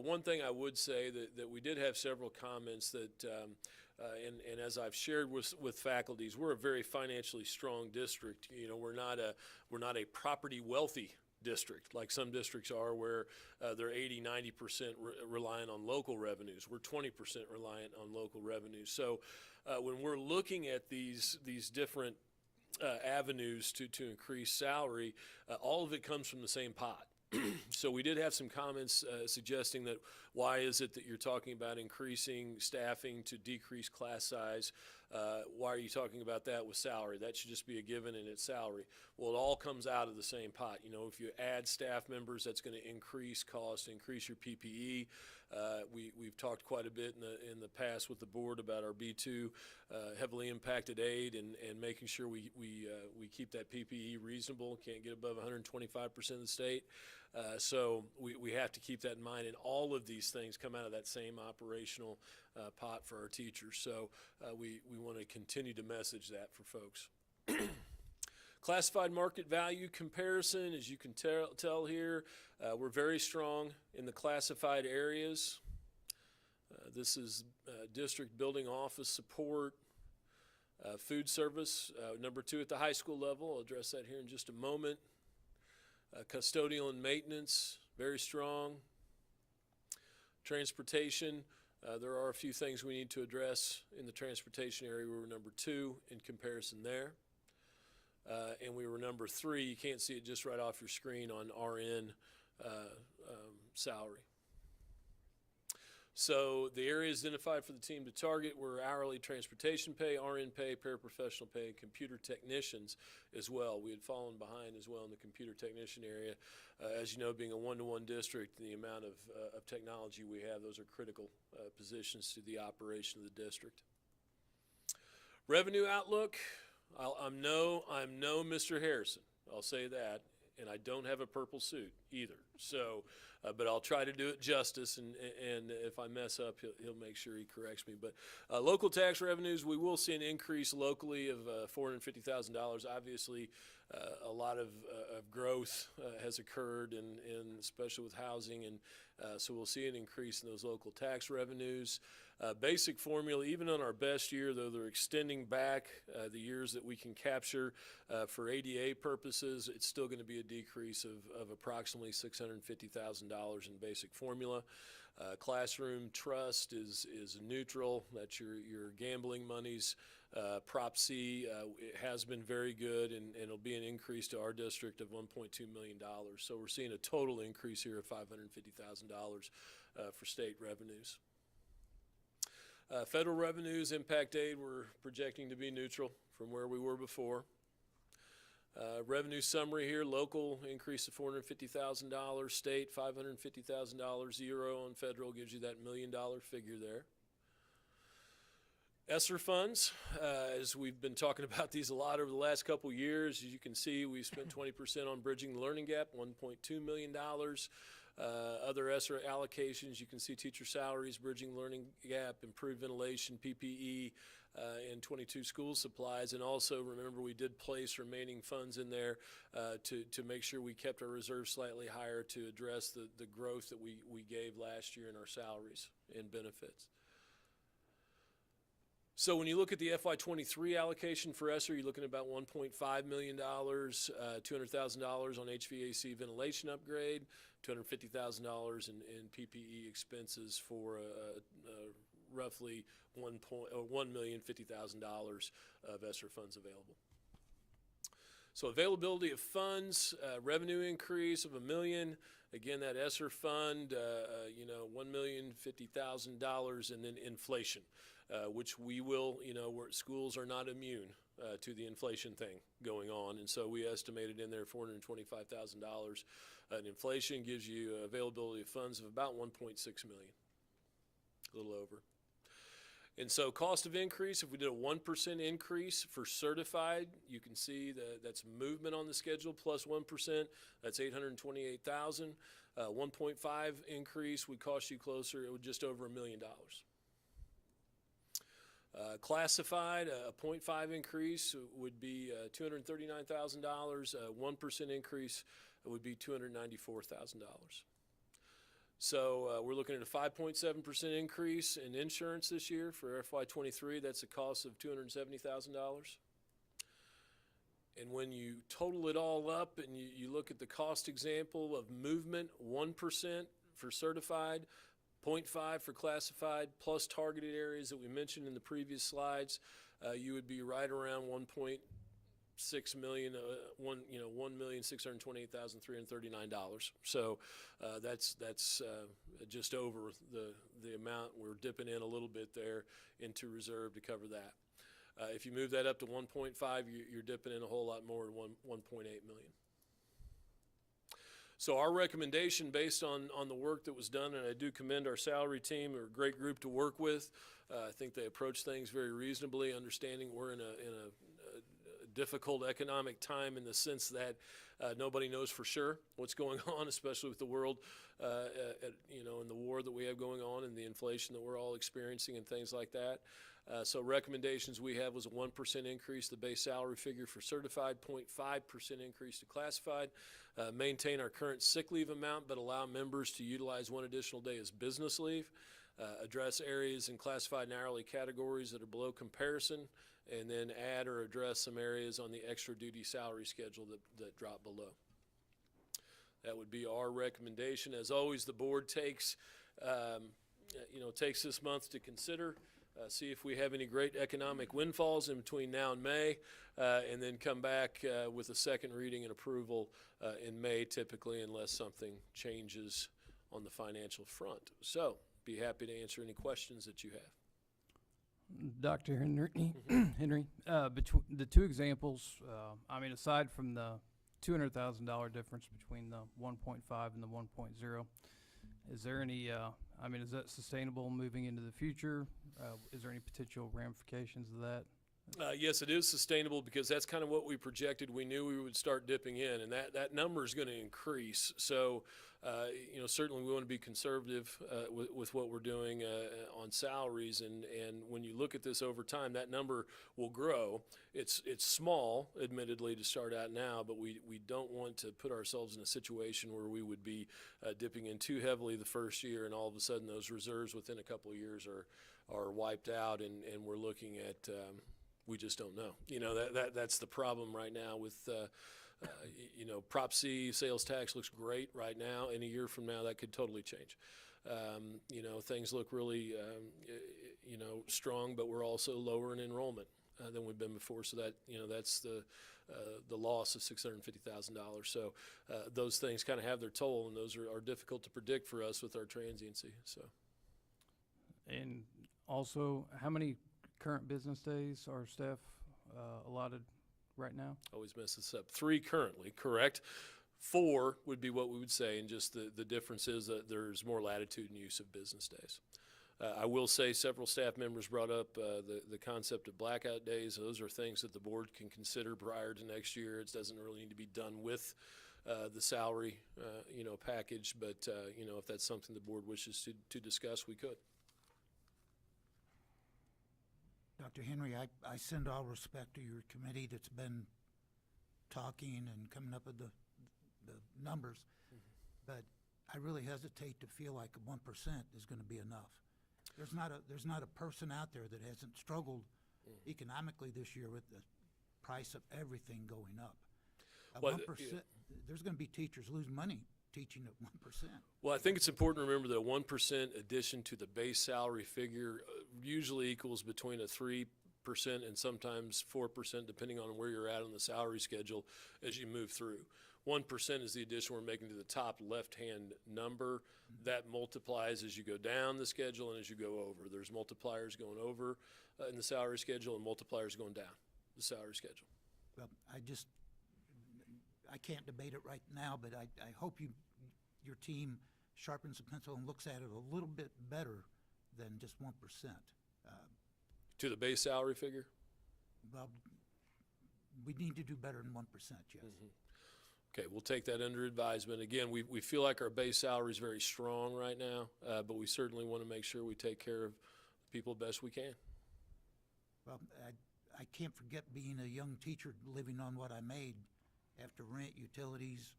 One thing I would say that we did have several comments that, and as I've shared with faculties, we're a very financially strong district. We're not a property wealthy district like some districts are where they're 80-90% reliant on local revenues. We're 20% reliant on local revenues. So when we're looking at these different avenues to increase salary, all of it comes from the same pot. So we did have some comments suggesting that why is it that you're talking about increasing staffing to decrease class size? Why are you talking about that with salary? That should just be a given and it's salary. Well, it all comes out of the same pot. If you add staff members, that's going to increase cost, increase your PPE. We've talked quite a bit in the past with the board about our B2 heavily impacted aid and making sure we keep that PPE reasonable. Can't get above 125% of the state. So we have to keep that in mind, and all of these things come out of that same operational pot for our teachers. So we want to continue to message that for folks. Classified market value comparison, as you can tell here, we're very strong in the classified areas. This is district building office support, food service, number 2 at the high school level. I'll address that here in just a moment. Custodial and maintenance, very strong. Transportation, there are a few things we need to address in the transportation area. We were number 2 in comparison there. And we were number 3, you can't see it just right off your screen, on RN salary. So the areas identified for the team to target were hourly transportation pay, RN pay, paraprofessional pay, and computer technicians as well. We had fallen behind as well in the computer technician area. As you know, being a one-to-one district, the amount of technology we have, those are critical positions to the operation of the district. Revenue outlook, I'm no Mr. Harrison, I'll say that, and I don't have a purple suit either. So, but I'll try to do it justice, and if I mess up, he'll make sure he corrects me. But local tax revenues, we will see an increase locally of $450,000. Obviously, a lot of growth has occurred, and especially with housing, and so we'll see an increase in those local tax revenues. Basic formula, even on our best year, though they're extending back the years that we can capture for ADA purposes, it's still going to be a decrease of approximately $650,000 in basic formula. Classroom trust is neutral. That's your gambling monies. Prop C it has been very good, and it'll be an increase to our district of $1.2 million. So we're seeing a total increase here of $550,000 for state revenues. Federal revenues, impact aid, we're projecting to be neutral from where we were before. Revenue summary here, local increase of $450,000, state $550,000, zero on federal, gives you that $1 million figure there. ESSER funds, as we've been talking about these a lot over the last couple years, as you can see, we spent 20% on bridging the learning gap, $1.2 million. Other ESSER allocations, you can see teacher salaries, bridging learning gap, improved ventilation, PPE, and 22 school supplies. And also, remember, we did place remaining funds in there to make sure we kept our reserves slightly higher to address the growth that we gave last year in our salaries and benefits. So when you look at the FY23 allocation for ESSER, you're looking at about $1.5 million, $200,000 on HVAC ventilation upgrade, $250,000 in PPE expenses for roughly $1,050,000 of ESSER funds available. So availability of funds, revenue increase of $1 million. Again, that ESSER fund, $1,050,000, and then inflation, which we will, where schools are not immune to the inflation thing going on, and so we estimated in there $425,000. And inflation gives you availability of funds of about $1.6 million, a little over. And so cost of increase, if we did a 1% increase for certified, you can see that that's movement on the schedule plus 1%, that's $828,000. 1.5 increase would cost you closer, it would just over $1 million. Classified, a 0.5 increase would be $239,000. 1% increase would be $294,000. So we're looking at a 5.7% increase in insurance this year for FY23. That's a cost of $270,000. And when you total it all up and you look at the cost example of movement, 1% for certified, 0.5 for classified, plus targeted areas that we mentioned in the previous slides, you would be right around 1.6 million, $1,628,339. So that's just over the amount. We're dipping in a little bit there into reserve to cover that. If you move that up to 1.5, you're dipping in a whole lot more, 1.8 million. So our recommendation, based on the work that was done, and I do commend our salary team, they're a great group to work with. I think they approach things very reasonably, understanding we're in a difficult economic time in the sense that nobody knows for sure what's going on, especially with the world, and the war that we have going on and the inflation that we're all experiencing and things like that. So recommendations we have was a 1% increase, the base salary figure for certified, 0.5% increase to classified, maintain our current sick leave amount, but allow members to utilize one additional day as business leave, address areas in classified and hourly categories that are below comparison, and then add or address some areas on the extra duty salary schedule that drop below. That would be our recommendation. As always, the board takes this month to consider, see if we have any great economic windfalls in between now and May, and then come back with a second reading and approval in May, typically, unless something changes on the financial front. So, be happy to answer any questions that you have. Dr. Henry, between the two examples, aside from the $200,000 difference between the 1.5 and the 1.0, is there any, is that sustainable moving into the future? Is there any potential ramifications of that? Yes, it is sustainable because that's kind of what we projected. We knew we would start dipping in, and that number is going to increase. So, certainly we want to be conservative with what we're doing on salaries, and when you look at this over time, that number will grow. It's small, admittedly, to start out now, but we don't want to put ourselves in a situation where we would be dipping in too heavily the first year, and all of a sudden those reserves within a couple of years are wiped out, and we're looking at we just don't know. That's the problem right now with Prop C sales tax looks great right now. In a year from now, that could totally change. Things look really strong, but we're also lower in enrollment than we've been before. So that that's the loss of $650,000. So those things kind of have their toll, and those are difficult to predict for us with our transiency. So. And also, how many current business days are staff allotted right now? Always mess this up. 3 currently, correct. 4 would be what we would say, and just the difference is that there's more latitude in use of business days. I will say several staff members brought up the concept of blackout days. Those are things that the board can consider prior to next year. It doesn't really need to be done with the salary, package, but if that's something the board wishes to discuss, we could. Dr. Henry, I send all respect to your committee that's been talking and coming up with the numbers, but I really hesitate to feel like 1% is going to be enough. There's not a person out there that hasn't struggled economically this year with the price of everything going up. 1%, there's going to be teachers lose money teaching at 1%. Well, I think it's important to remember that 1% addition to the base salary figure usually equals between a 3 and sometimes 4%, depending on where you're at on the salary schedule as you move through. 1% is the addition we're making to the top left-hand number. That multiplies as you go down the schedule and as you go over. There's multipliers going over in the salary schedule and multipliers going down the salary schedule. Well, I can't debate it right now, but I hope your team sharpens the pencil and looks at it a little bit better than just 1%. To the base salary figure? Well, we need to do better than 1%, yes. Okay, we'll take that under advisement. Again, we feel like our base salary is very strong right now, but we certainly want to make sure we take care of people best we can. Well, I can't forget being a young teacher living on what I made after rent, utilities.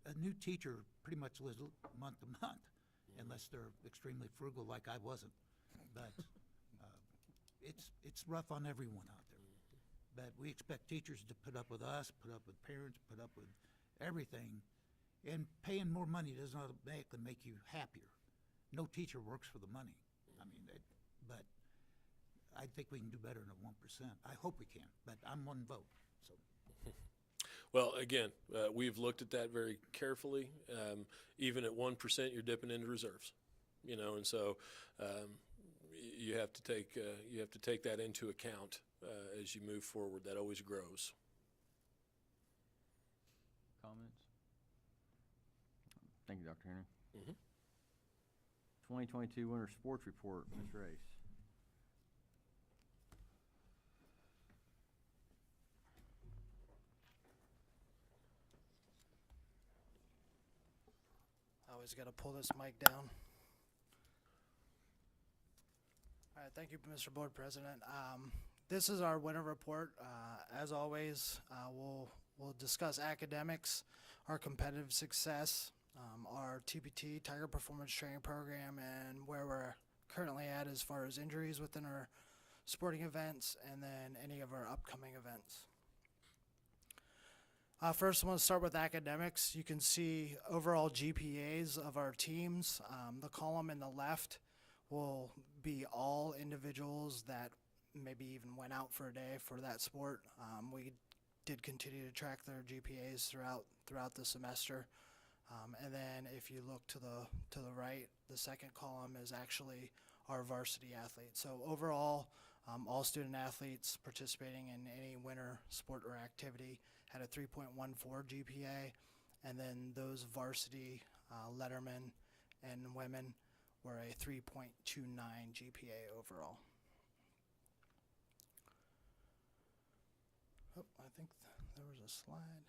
A new teacher pretty much lives month to month, unless they're extremely frugal like I wasn't. But it's rough on everyone out there. But we expect teachers to put up with us, put up with parents, put up with everything. And paying more money does not automatically make you happier. No teacher works for the money. I mean, but I think we can do better than 1%. I hope we can, but I'm one vote, so. Well, again, we've looked at that very carefully. Even at 1%, you're dipping into reserves, and so you have to take that into account as you move forward. That always grows. Comments? Thank you, Dr. Henry. 2022 Winter Sports Report, Ms. Race. I always got to pull this mic down. All right, thank you, Mr. Board President. This is our winter report. As always, we'll discuss academics, our competitive success, our TPT, Tiger Performance Training Program, and where we're currently at as far as injuries within our sporting events, and then any of our upcoming events. First, I want to start with academics. You can see overall GPAs of our teams. The column in the left will be all individuals that maybe even went out for a day for that sport. We did continue to track their GPAs throughout the semester. And then if you look to the right, the second column is actually our varsity athletes. So overall, all student athletes participating in any winter sport or activity had a 3.14 GPA, and then those varsity lettermen and women were a 3.29 GPA overall. Oh, I think there was a slide.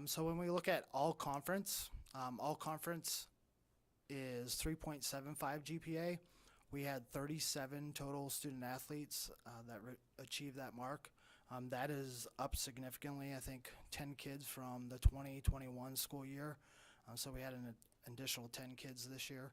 So when we look at all conference is 3.75 GPA. We had 37 total student athletes that achieved that mark. That is up significantly, I think 10 kids from the 2021 school year. So we had an additional 10 kids this year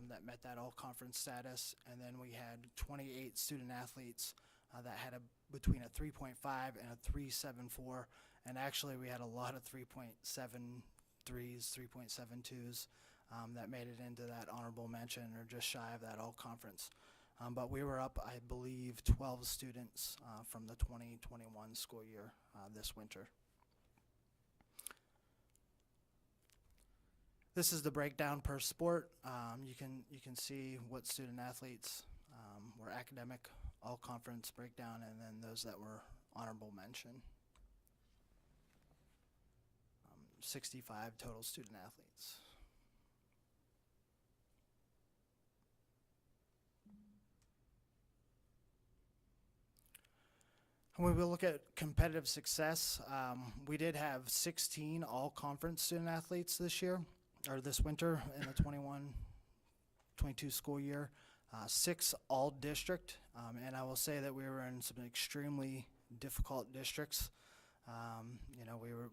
that met that all conference status. And then we had 28 student athletes that had between a 3.5 and a 3.74. And actually we had a lot of 3.73s, 3.72s that made it into that honorable mention or just shy of that all conference. But we were up, I believe, 12 students from the 2021 school year this winter. This is the breakdown per sport. You can see what student athletes were academic, all conference breakdown, and then those that were honorable mention. 65 total student athletes. When we look at competitive success, we did have 16 all-conference student athletes this year, or this winter in the 21-22 school year, 6 all-district, and I will say that we were in some extremely difficult districts.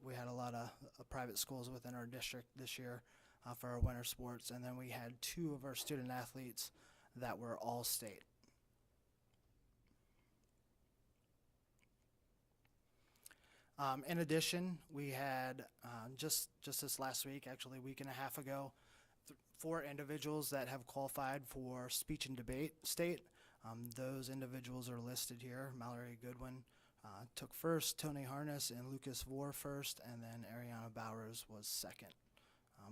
We had a lot of private schools within our district this year for our winter sports, and then we had 2 of our student athletes that were all-state. In addition, we had just this last week, actually a week and a half ago, 4 individuals that have qualified for speech and debate state. Those individuals are listed here. Mallory Goodwin took first, Tony Harness and Lucas Vore first, and then Ariana Bowers was second.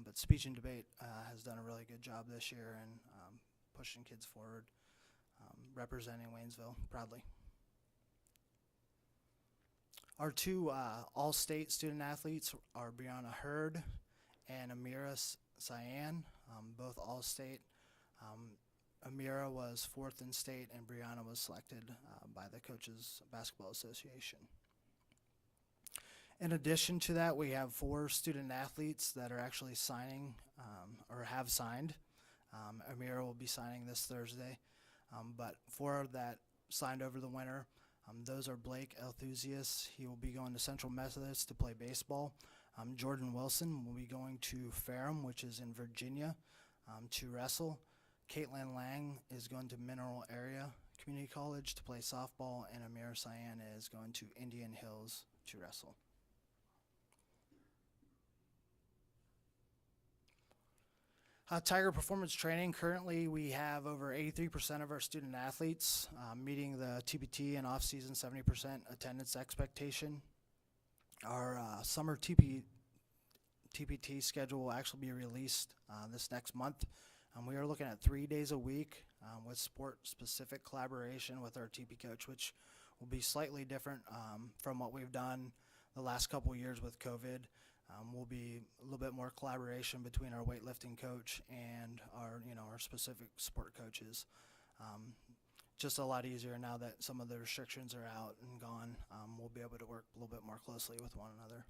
But Speech and Debate has done a really good job this year in pushing kids forward, representing Waynesville proudly. Our two all-state student athletes are Brianna Hurd and Amira Cyan, both all-state. Amira was 4th in state, and Brianna was selected by the Coaches Basketball Association. In addition to that, we have 4 student athletes that are actually signing or have signed. Amira will be signing this Thursday, but 4 that signed over the winter. Those are Blake Althusius. He will be going to Central Methodist to play baseball. Jordan Wilson will be going to Ferrum, which is in Virginia, to wrestle. Caitlin Lang is going to Mineral Area Community College to play softball, and Amira Cyan is going to Indian Hills to wrestle. Tiger Performance Training, currently we have over 83% of our student athletes meeting the TPT and off-season 70% attendance expectation. Our summer TPT schedule will actually be released this next month. We are looking at 3 days a week with sport-specific collaboration with our TP coach, which will be slightly different from what we've done the last couple of years with COVID. Will be a little bit more collaboration between our weightlifting coach and our specific sport coaches. Just a lot easier now that some of the restrictions are out and gone. We'll be able to work a little bit more closely with one another.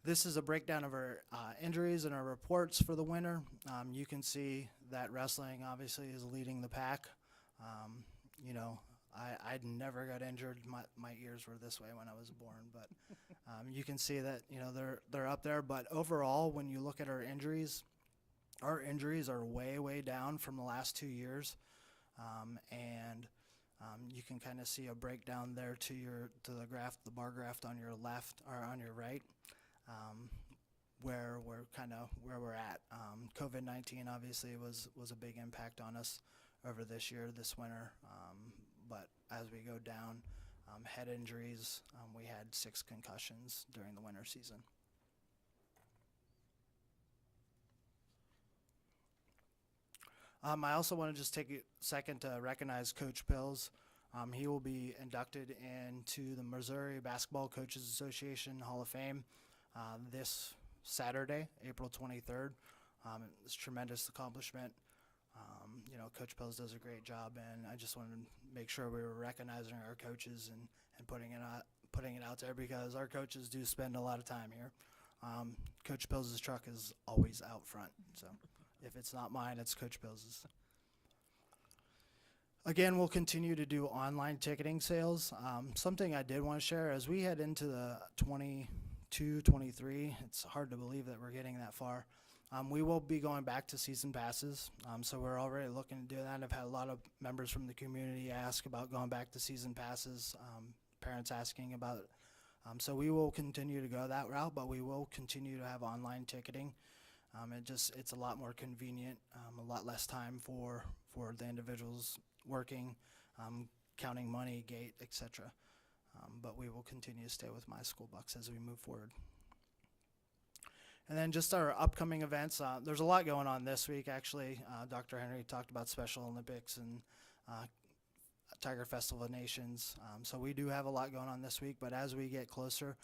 This is a breakdown of our injuries and our reports for the winter. You can see that wrestling obviously is leading the pack. I never got injured. My ears were this way when I was born, but you can see that they're up there. But overall, when you look at our injuries are way down from the last 2 years, and you can kind of see a breakdown there to the graph, the bar graph on your left or on your right, where we're at. COVID-19 obviously was a big impact on us over this winter. But as we go down, head injuries, we had 6 concussions during the winter season. I also want to just take a second to recognize Coach Pills. He will be inducted into the Missouri Basketball Coaches Association Hall of Fame this Saturday, April 23rd. It's a tremendous accomplishment. Coach Pills does a great job, and I just wanted to make sure we were recognizing our coaches and putting it out there, because our coaches do spend a lot of time here. Coach Pills' truck is always out front, so if it's not mine, it's Coach Pills'. Again, we'll continue to do online ticketing sales. Something I did want to share, as we head into the 22-23, it's hard to believe that we're getting that far. We will be going back to season passes, so we're already looking to do that. I've had a lot of members from the community ask about going back to season passes, parents asking about it. So we will continue to go that route, but we will continue to have online ticketing. It's a lot more convenient, a lot less time for the individuals working, counting money, gate, etc. But we will continue to stay with My School Bucks as we move forward. And then just our upcoming events. There's a lot going on this week, actually. Dr. Henry talked about Special Olympics and Tiger Festival of Nations. So we do have a lot going on this week, but as we get closer,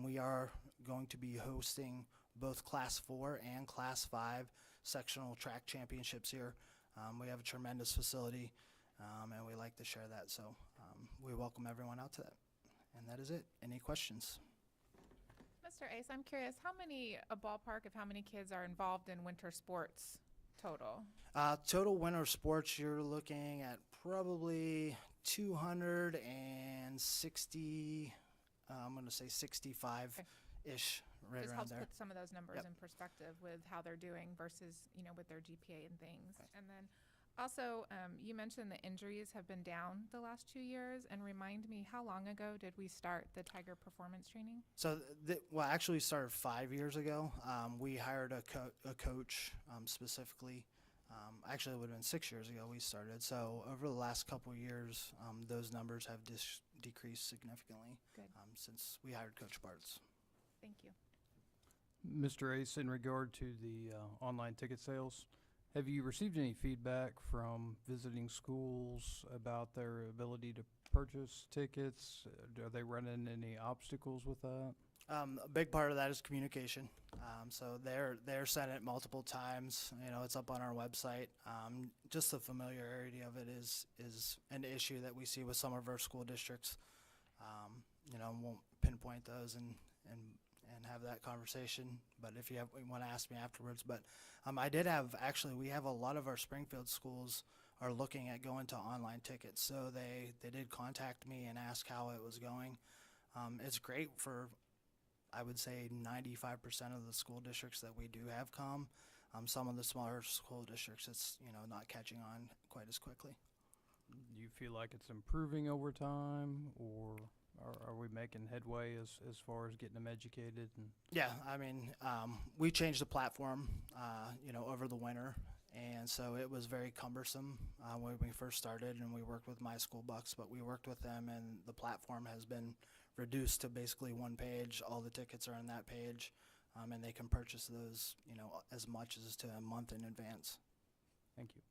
we are going to be hosting both Class 4 and Class 5 sectional track championships here. We have a tremendous facility, and we like to share that. So we welcome everyone out to that. And that is it. Any questions? Mr. Ace, I'm curious, a ballpark of how many kids are involved in winter sports total? Total winter sports, you're looking at probably 260, I'm going to say 65-ish, right Just around helps there. put some of those numbers Yep. in perspective with how they're doing versus, with their GPA and things. And then also, you mentioned the injuries have been down the last 2 years, and remind me, how long ago did we start the Tiger Performance Training? So, actually started 5 years ago. We hired a coach specifically Actually, it would have been 6 years ago we started. So over the last couple years, those numbers have decreased significantly Good. since we hired Coach Bartz. Thank you. Mr. Ace, in regard to the online ticket sales, have you received any feedback from visiting schools about their ability to purchase tickets? Are they running any obstacles with that? A big part of that is communication. So they're sent it multiple times. You know, it's up on our website. Just the familiarity of it is an issue that we see with some of our school districts. You know, won't pinpoint those and have that conversation. But if you want to ask me afterwards, but we have a lot of our Springfield schools are looking at going to online tickets. So they did contact me and ask how it was going. It's great for, I would say, 95% of the school districts that we do have come. Some of the smaller school districts, it's, you know, not catching on quite as quickly. Do you feel like it's improving over time, or are we making headway as far as getting them educated? And Yeah, I mean, we changed the platform, you know, over the winter, and so it was very cumbersome when we first started, and we worked with My School Bucks, but we worked with them, and the platform has been reduced to basically one page. All the tickets are on that page, and they can purchase those, you know, as much as to a month in advance. thank you.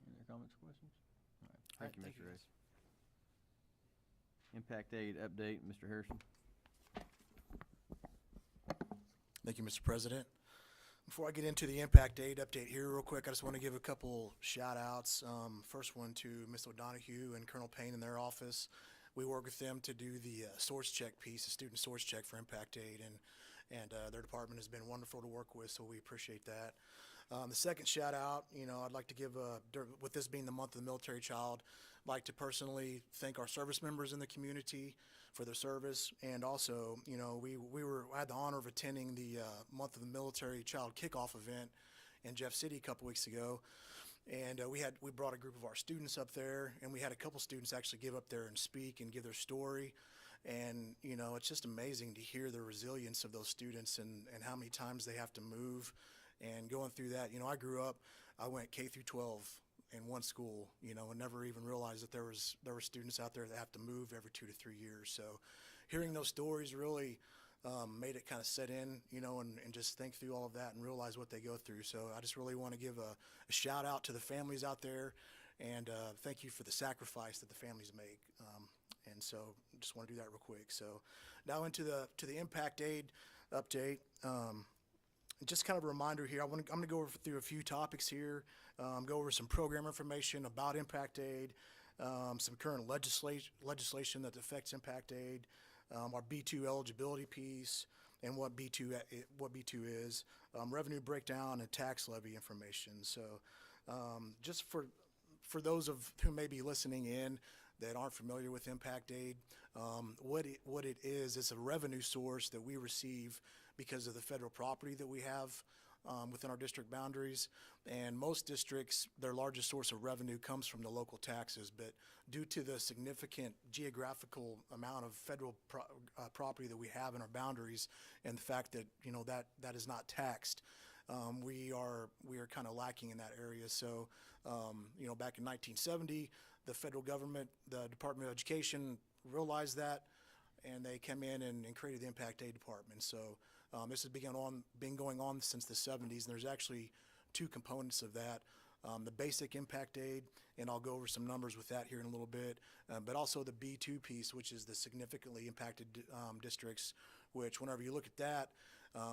Any other comments or questions? All right, All right, thank you, thank Mr. you, Ace. Impact Aid update, Mr. Harrison. Thank you, Mr. President. Before I get into the Impact Aid update here real quick, I just want to give a couple shout outs. First one to Ms. O'Donohue and Colonel Payne in their office. We work with them to do the source check piece, the student source check for Impact Aid, and their department has been wonderful to work with, so we appreciate that. The second shout out, you know, I'd like to give, with this being the month of the military child, I'd like to personally thank our service members in the community for their service. And also, you know, I had the honor of attending the month of the military child kickoff event in Jeff City a couple weeks ago. And we brought a group of our students up there, and we had a couple students actually give up there and speak and give their story. And, you know, it's just amazing to hear the resilience of those students and how many times they have to move. And going through that, you know, I went K through 12 in one school, you know, and never even realized that there were students out there that have to move every 2 to 3 years. So hearing those stories really made it kind of set in, you know, and just think through all of that and realize what they go through. So I just really want to give a shout out to the families out there, and thank you for the sacrifice that the families make. And so just want to do that real quick. So now into the Impact Aid update. Just kind of a reminder here, I'm going to go through a few topics here, go over some program information about Impact Aid, some current legislation that affects Impact Aid, our B2 eligibility piece, and what B2 is, revenue breakdown, and tax levy information. So just for those who may be listening in that aren't familiar with Impact Aid, what it is, it's a revenue source that we receive because of the federal property that we have within our district boundaries. And most districts, their largest source of revenue comes from the local taxes, but due to the significant geographical amount of federal property that we have in our boundaries, and the fact that, you know, that is not taxed, we are kind of lacking in that area. So, you know, back in 1970, the federal government, the Department of Education, realized that, and they came in and created the Impact Aid Department. So this has been going on since the 70s, and there's actually two components of that. The basic Impact Aid, and I'll go over some numbers with that here in a little bit, but also the B2 piece, which is the significantly impacted districts, which whenever you look at that,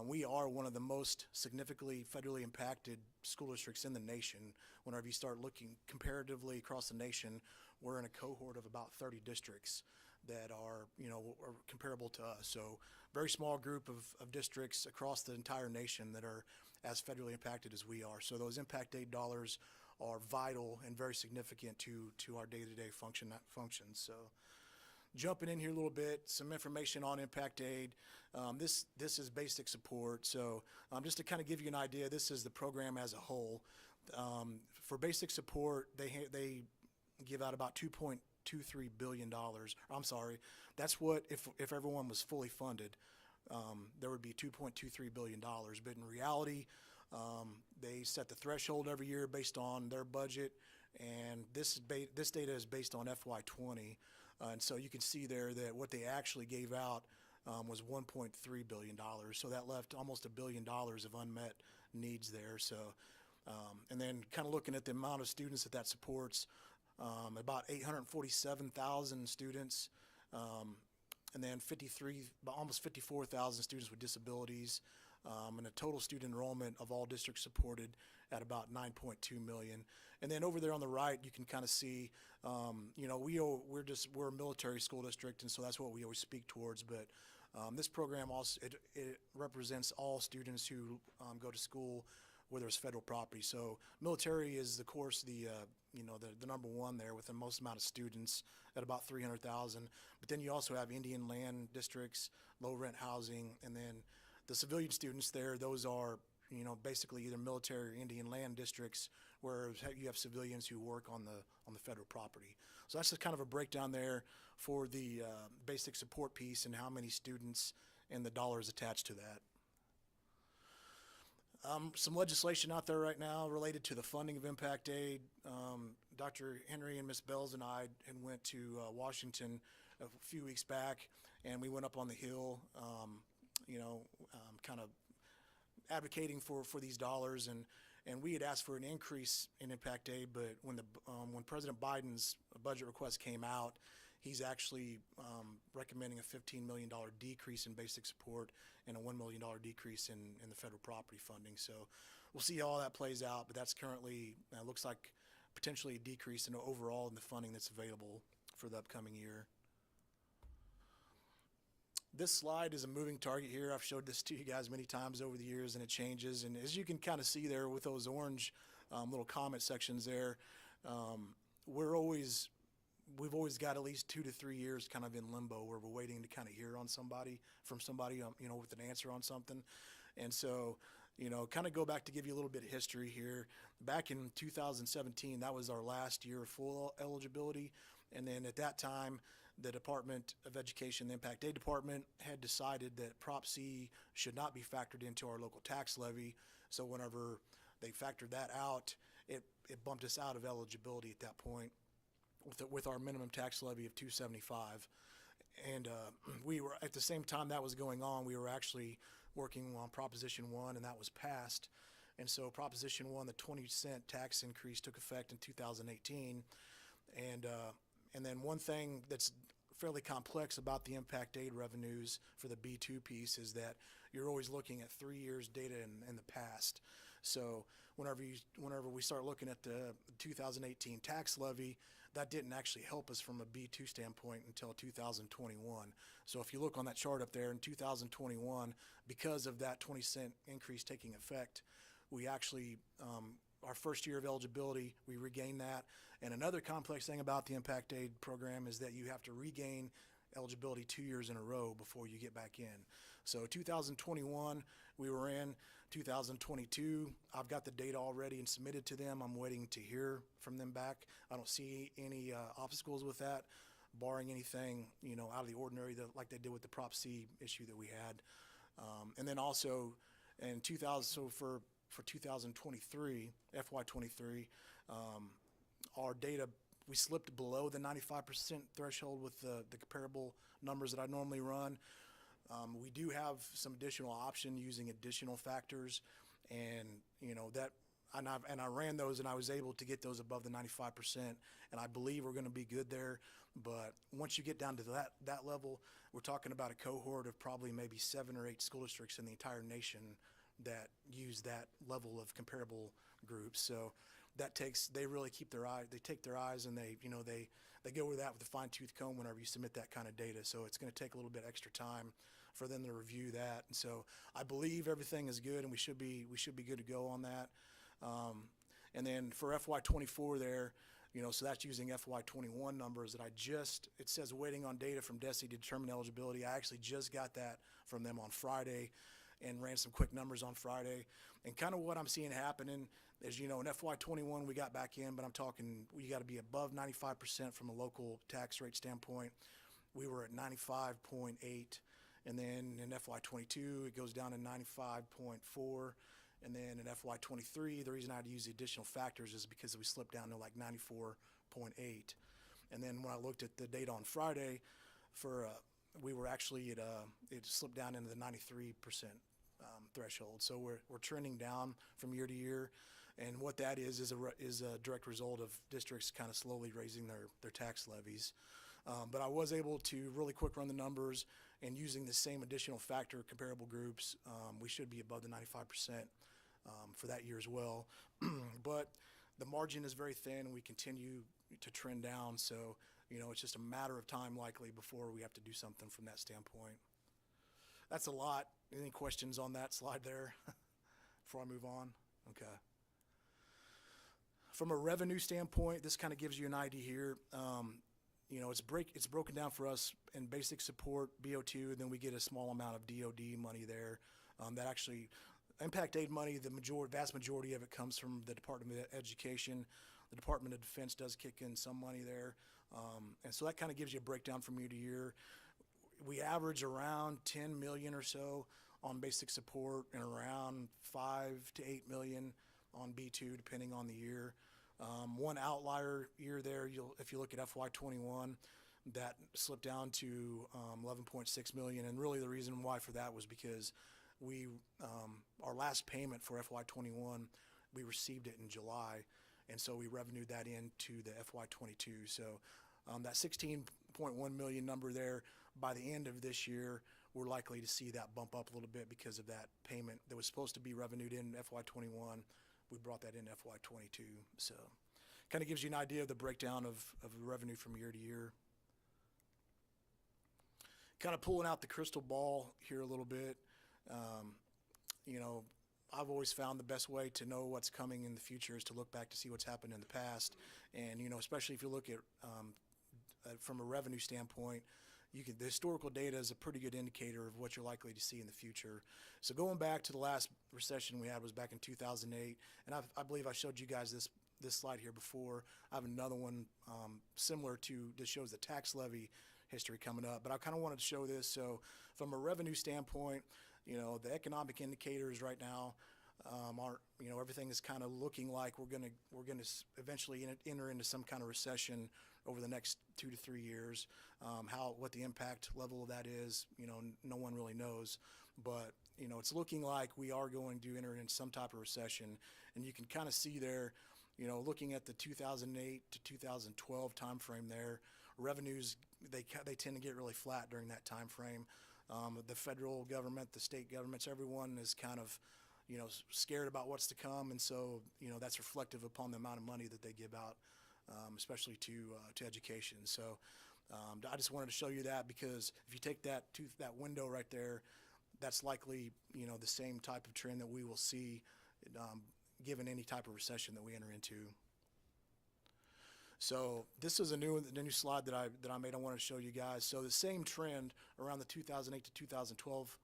we are one of the most significantly federally impacted school districts in the nation. Whenever you start looking comparatively across the nation, we're in a cohort of about 30 districts that are, you know, are comparable to us. So very small group of districts across the entire nation that are as federally impacted as we are. So those Impact Aid dollars are vital and very significant to our day-to-day functions. So jumping in here a little bit, some information on Impact Aid. This is basic support. So just to kind of give you an idea, this is the program as a whole. For basic support, they give out about $2.23 billion. I'm sorry, that's what, if everyone was fully funded, there would be $2.23 billion. But in reality, They set the threshold every year based on their budget, and this data is based on FY20. And so you can see there that what they actually gave out was $1.3 billion. So that left almost $1 billion of unmet needs there. So, and then kind of looking at the amount of students that supports, about 847,000 students, and then almost 54,000 students with disabilities, and a total student enrollment of all districts supported at about 9.2 million. And then over there on the right, you can kind of see, you know, we're a military school district, and so that's what we always speak towards. But this program also it represents all students who go to school where there's federal property. So military is, of course, the number one there with the most amount of students at about 300,000. But then you also have Indian land districts, low rent housing, and then the civilian students there, those are, you know, basically either military or Indian land districts where you have civilians who work on the federal property. So that's just kind of a breakdown there for the basic support piece and how many students and the dollars attached to that. Some legislation out there right now related to the funding of impact aid. Dr. Henry and Ms. Bells and I went to Washington a few weeks back, and we went up on the Hill, kind of advocating for these dollars, and we had asked for an increase in impact aid, but when President Biden's budget request came out, he's actually recommending a $15 million decrease in basic support and a $1 million decrease in the federal property funding. So we'll see how all that plays out, but that's currently, looks like potentially a decrease in overall in the funding that's available for the upcoming year. This slide is a moving target here. I've showed this to you guys many times over the years, and it changes. And as you can kind of see there with those orange little comment sections there, we've always got at least 2 to 3 years kind of in limbo where we're waiting to kind of hear from somebody, with an answer on something. And so, kind of go back to give you a little bit of history here. Back in 2017, that was our last year of full eligibility. And then at that time, the Department of Education, the Impact Aid Department, had decided that Prop C should not be factored into our local tax levy. So whenever they factored that out, it bumped us out of eligibility at that point with our minimum tax levy of $275. And we were, at the same time that was going on, we were actually working on Proposition 1, and that was passed. And so Proposition 1, the 20-cent tax increase took effect in 2018. And then one thing that's fairly complex about the impact aid revenues for the B2 piece is that you're always looking at 3 years data in the past. So whenever we start looking at the 2018 tax levy, that didn't actually help us from a B2 standpoint until 2021. So if you look on that chart up there in 2021, because of that 20-cent increase taking effect, we actually, our first year of eligibility, we regained that. And another complex thing about the impact aid program is that you have to regain eligibility 2 years in a row before you get back in. So 2021, we were in. 2022, I've got the data already and submitted to them. I'm waiting to hear from them back. I don't see any obstacles with that, barring anything, out of the ordinary like they did with the Prop C issue that we had. And then also in 2023, FY23, our data, we slipped below the 95% threshold with the comparable numbers that I normally run. We do have some additional option using additional factors, and I ran those, and I was able to get those above the 95%, and I believe we're going to be good there. But once you get down to that level, we're talking about a cohort of probably maybe 7 or 8 school districts in the entire nation that use that level of comparable groups. So they really keep their eye, they take their eyes, and they go over that with a fine-tooth comb whenever you submit that kind of data. So it's going to take a little bit extra time for them to review that. And so I believe everything is good, and we should be good to go on that. And then for FY24 there, so that's using FY21 numbers that it says waiting on data from DESE to determine eligibility. I actually just got that from them on Friday and ran some quick numbers on Friday. And kind of what I'm seeing happening is, in FY21 we got back in, but I'm talking you got to be above 95% from a local tax rate standpoint. We were at 95.8, and then in FY22 it goes down to 95.4, And then in FY '23, the reason I had to use the additional factors is because we slipped down to like 94.8. And then when I looked at the data on Friday, we were actually at it slipped down into the 93% threshold. So we're trending down from year to year, and what that is a direct result of districts kind of slowly raising their tax levies. But I was able to really quick run the numbers, and using the same additional factor comparable groups, we should be above the 95% for that year as well. But the margin is very thin. We continue to trend down, so it's just a matter of time likely before we have to do something from that standpoint. That's a lot. Any questions on that slide there before I move on? Okay. From a revenue standpoint, this kind of gives you an idea here. It's broken down for us in basic support, BO2, and then we get a small amount of DOD money there. That actually, impact aid money, the vast majority of it comes from the Department of Education. The Department of Defense does kick in some money there. And so that kind of gives you a breakdown from year to year. We average around 10 million or so on basic support and around 5 to 8 million on B2, depending on the year. One outlier year there, if you look at FY21, that slipped down to 11.6 million. And really the reason why for that was because our last payment for FY21, we received it in July. And so we revenued that into the FY22. So that 16.1 million number there, by the end of this year, we're likely to see that bump up a little bit because of that payment that was supposed to be revenued in FY21. We brought that in FY22. So kind of gives you an idea of the breakdown of revenue from year to year. Kind of pulling out the crystal ball here a little bit. I've always found the best way to know what's coming in the future is to look back to see what's happened in the past. And, especially if you look at from a revenue standpoint, the historical data is a pretty good indicator of what you're likely to see in the future. So going back to the last recession we had was back in 2008, and I believe I showed you guys this slide here before. I have another one similar to that shows the tax levy history coming up, but I kind of wanted to show this. So from a revenue standpoint, the economic indicators right now aren't, everything is kind of looking like we're gonna eventually enter into some kind of recession over the next 2 to 3 years. What the impact level of that is, no one really knows. But it's looking like we are going to enter into some type of recession, and you can kind of see there, looking at the 2008 to 2012 timeframe there, revenues they tend to get really flat during that time frame. The federal government, the state governments, everyone is kind of scared about what's to come, and so that's reflective upon the amount of money that they give out, especially to education. So I just wanted to show you that, because if you take that window right there, that's likely the same type of trend that we will see given any type of recession that we enter into. So this is the new slide that I made. I wanted to show you guys. So the same trend around the 2008 to 2012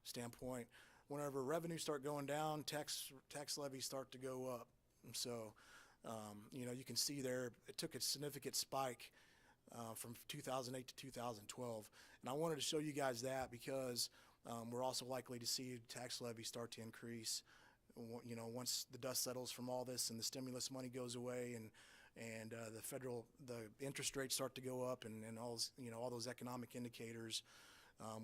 standpoint. Whenever revenues start going down, tax levies start to go up. And so you can see there it took a significant spike from 2008 to 2012. And I wanted to show you guys that because we're also likely to see tax levies start to increase. Once the dust settles from all this and the stimulus money goes away and the interest rates start to go up and all those economic indicators,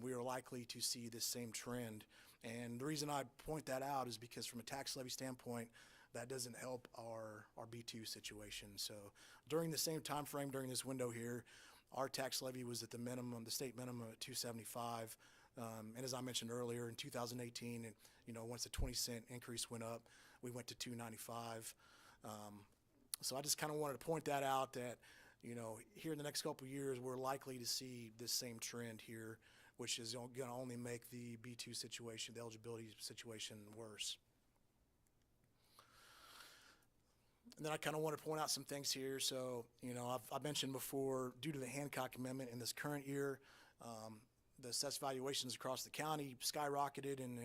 we are likely to see this same trend. And the reason I point that out is because from a tax levy standpoint, that doesn't help our B2 situation. So during the same time frame, during this window here, our tax levy was at the minimum, the state minimum at $275. And as I mentioned earlier, in 2018, once the 20-cent increase went up, we went to $295. So I just kind of wanted to point that out that, here in the next couple of years, we're likely to see this same trend here, which is going to only make the B2 situation, the eligibility situation, worse. And then I kind of want to point out some things here. So, I've mentioned before, due to the Hancock Amendment in this current year, the assessed valuations across the county skyrocketed, and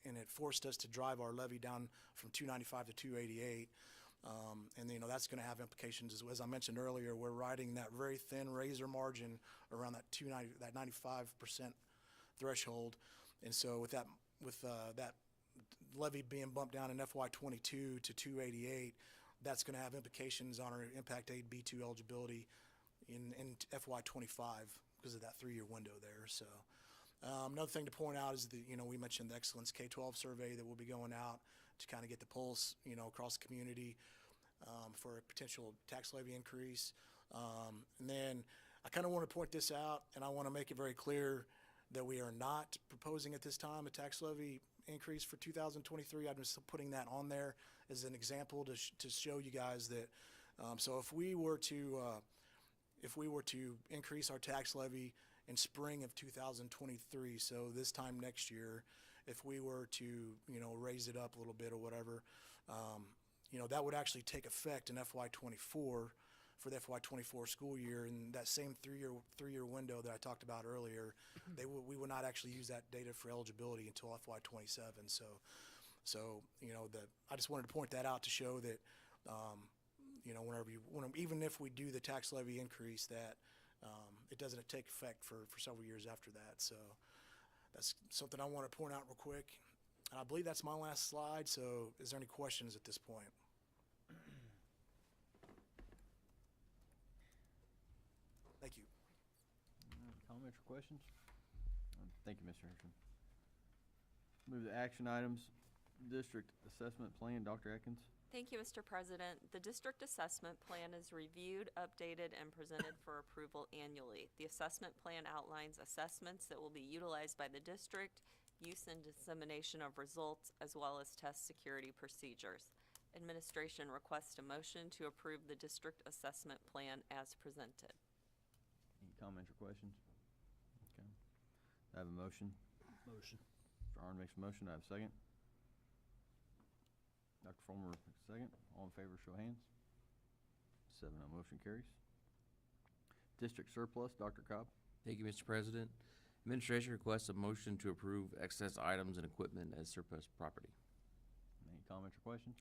it forced us to drive our levy down from $295 to $288. And that's going to have implications as I mentioned earlier. We're riding that very thin razor margin around that 95% threshold, and so with that levy being bumped down in FY '22 to 288, that's going to have implications on our impact aid B2 eligibility in FY '25 because of that 3-year window there. So another thing to point out is we mentioned the Excellence K-12 survey that will be going out to kind of get the pulse, across the community for a potential tax levy increase. And then I kind of want to point this out, and I want to make it very clear that we are not proposing at this time a tax levy increase for 2023. I'm just putting that on there as an example to show you guys that. So if we were to increase our tax levy in spring of 2023, so this time next year, if we were to raise it up a little bit or whatever, that would actually take effect in FY '24 for the FY '24 school year, and that same three-year window that I talked about earlier, we would not actually use that data for eligibility until FY '27. So I just wanted to point that out to show that even if we do the tax levy increase, that it doesn't take effect for several years after that. So that's something I want to point out real quick. And I believe that's my last slide. So is there any questions at this point? Thank you. Comments or questions? Thank you, Mr. Hirschman. Move to action items. District Assessment Plan, Dr. Atkins. Thank you, Mr. President. The district assessment plan is reviewed, updated, and presented for approval annually. The assessment plan outlines assessments that will be utilized by the district, use and dissemination of results, as well as test security procedures. Administration requests a motion to approve the district assessment plan as presented. Any comments or questions? Okay. I have a motion. Motion. Mr. Arn makes a motion. I have a second. Dr. Fulmer, second. All in favor, show of hands. 7-0, motion carries. District surplus, Dr. Cobb. Thank you, Mr. President. Administration requests a motion to approve excess items and equipment as surplus property. Any comments or questions?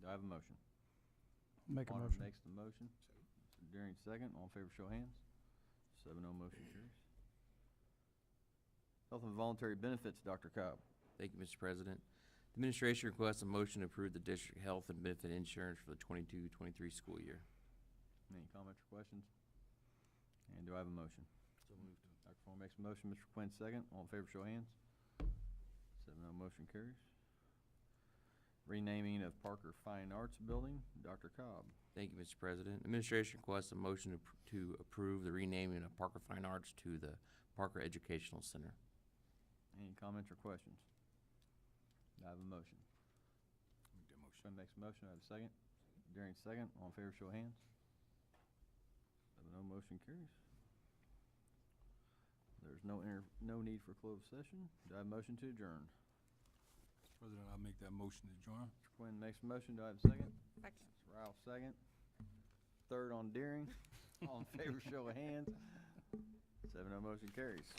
Do I have a motion? Make a Arn motion. makes the motion. Mr. Deering, second. All in favor, show of hands. 7-0, motion carries. Health and voluntary benefits, Dr. Cobb. Thank you, Mr. President. The administration requests a motion to approve the district health and benefit insurance for the 22-23 school year. Any comments or questions? And do I have a motion? So moved. Dr. Fulmer makes a motion. Mr. Quinn, second. All in favor, show of hands. 7-0, motion carries. Renaming of Parker Fine Arts Building, Dr. Cobb. Thank you, Mr. President. Administration requests a motion to approve the renaming of Parker Fine Arts to the Parker Educational Center. Any comments or questions? I have a motion. Make that motion. Quinn makes a motion. I have a second. Deering, second. All in favor, show of hands. 7-0, motion carries. There's no need for closed session. Do I have a motion to adjourn? Mr. President, I'll make that motion to adjourn. Mr. Quinn makes a motion. Do I have a second? Second. Mr. Ralph, second. Third on Deering. All in favor, show of hands. 7-0, motion carries.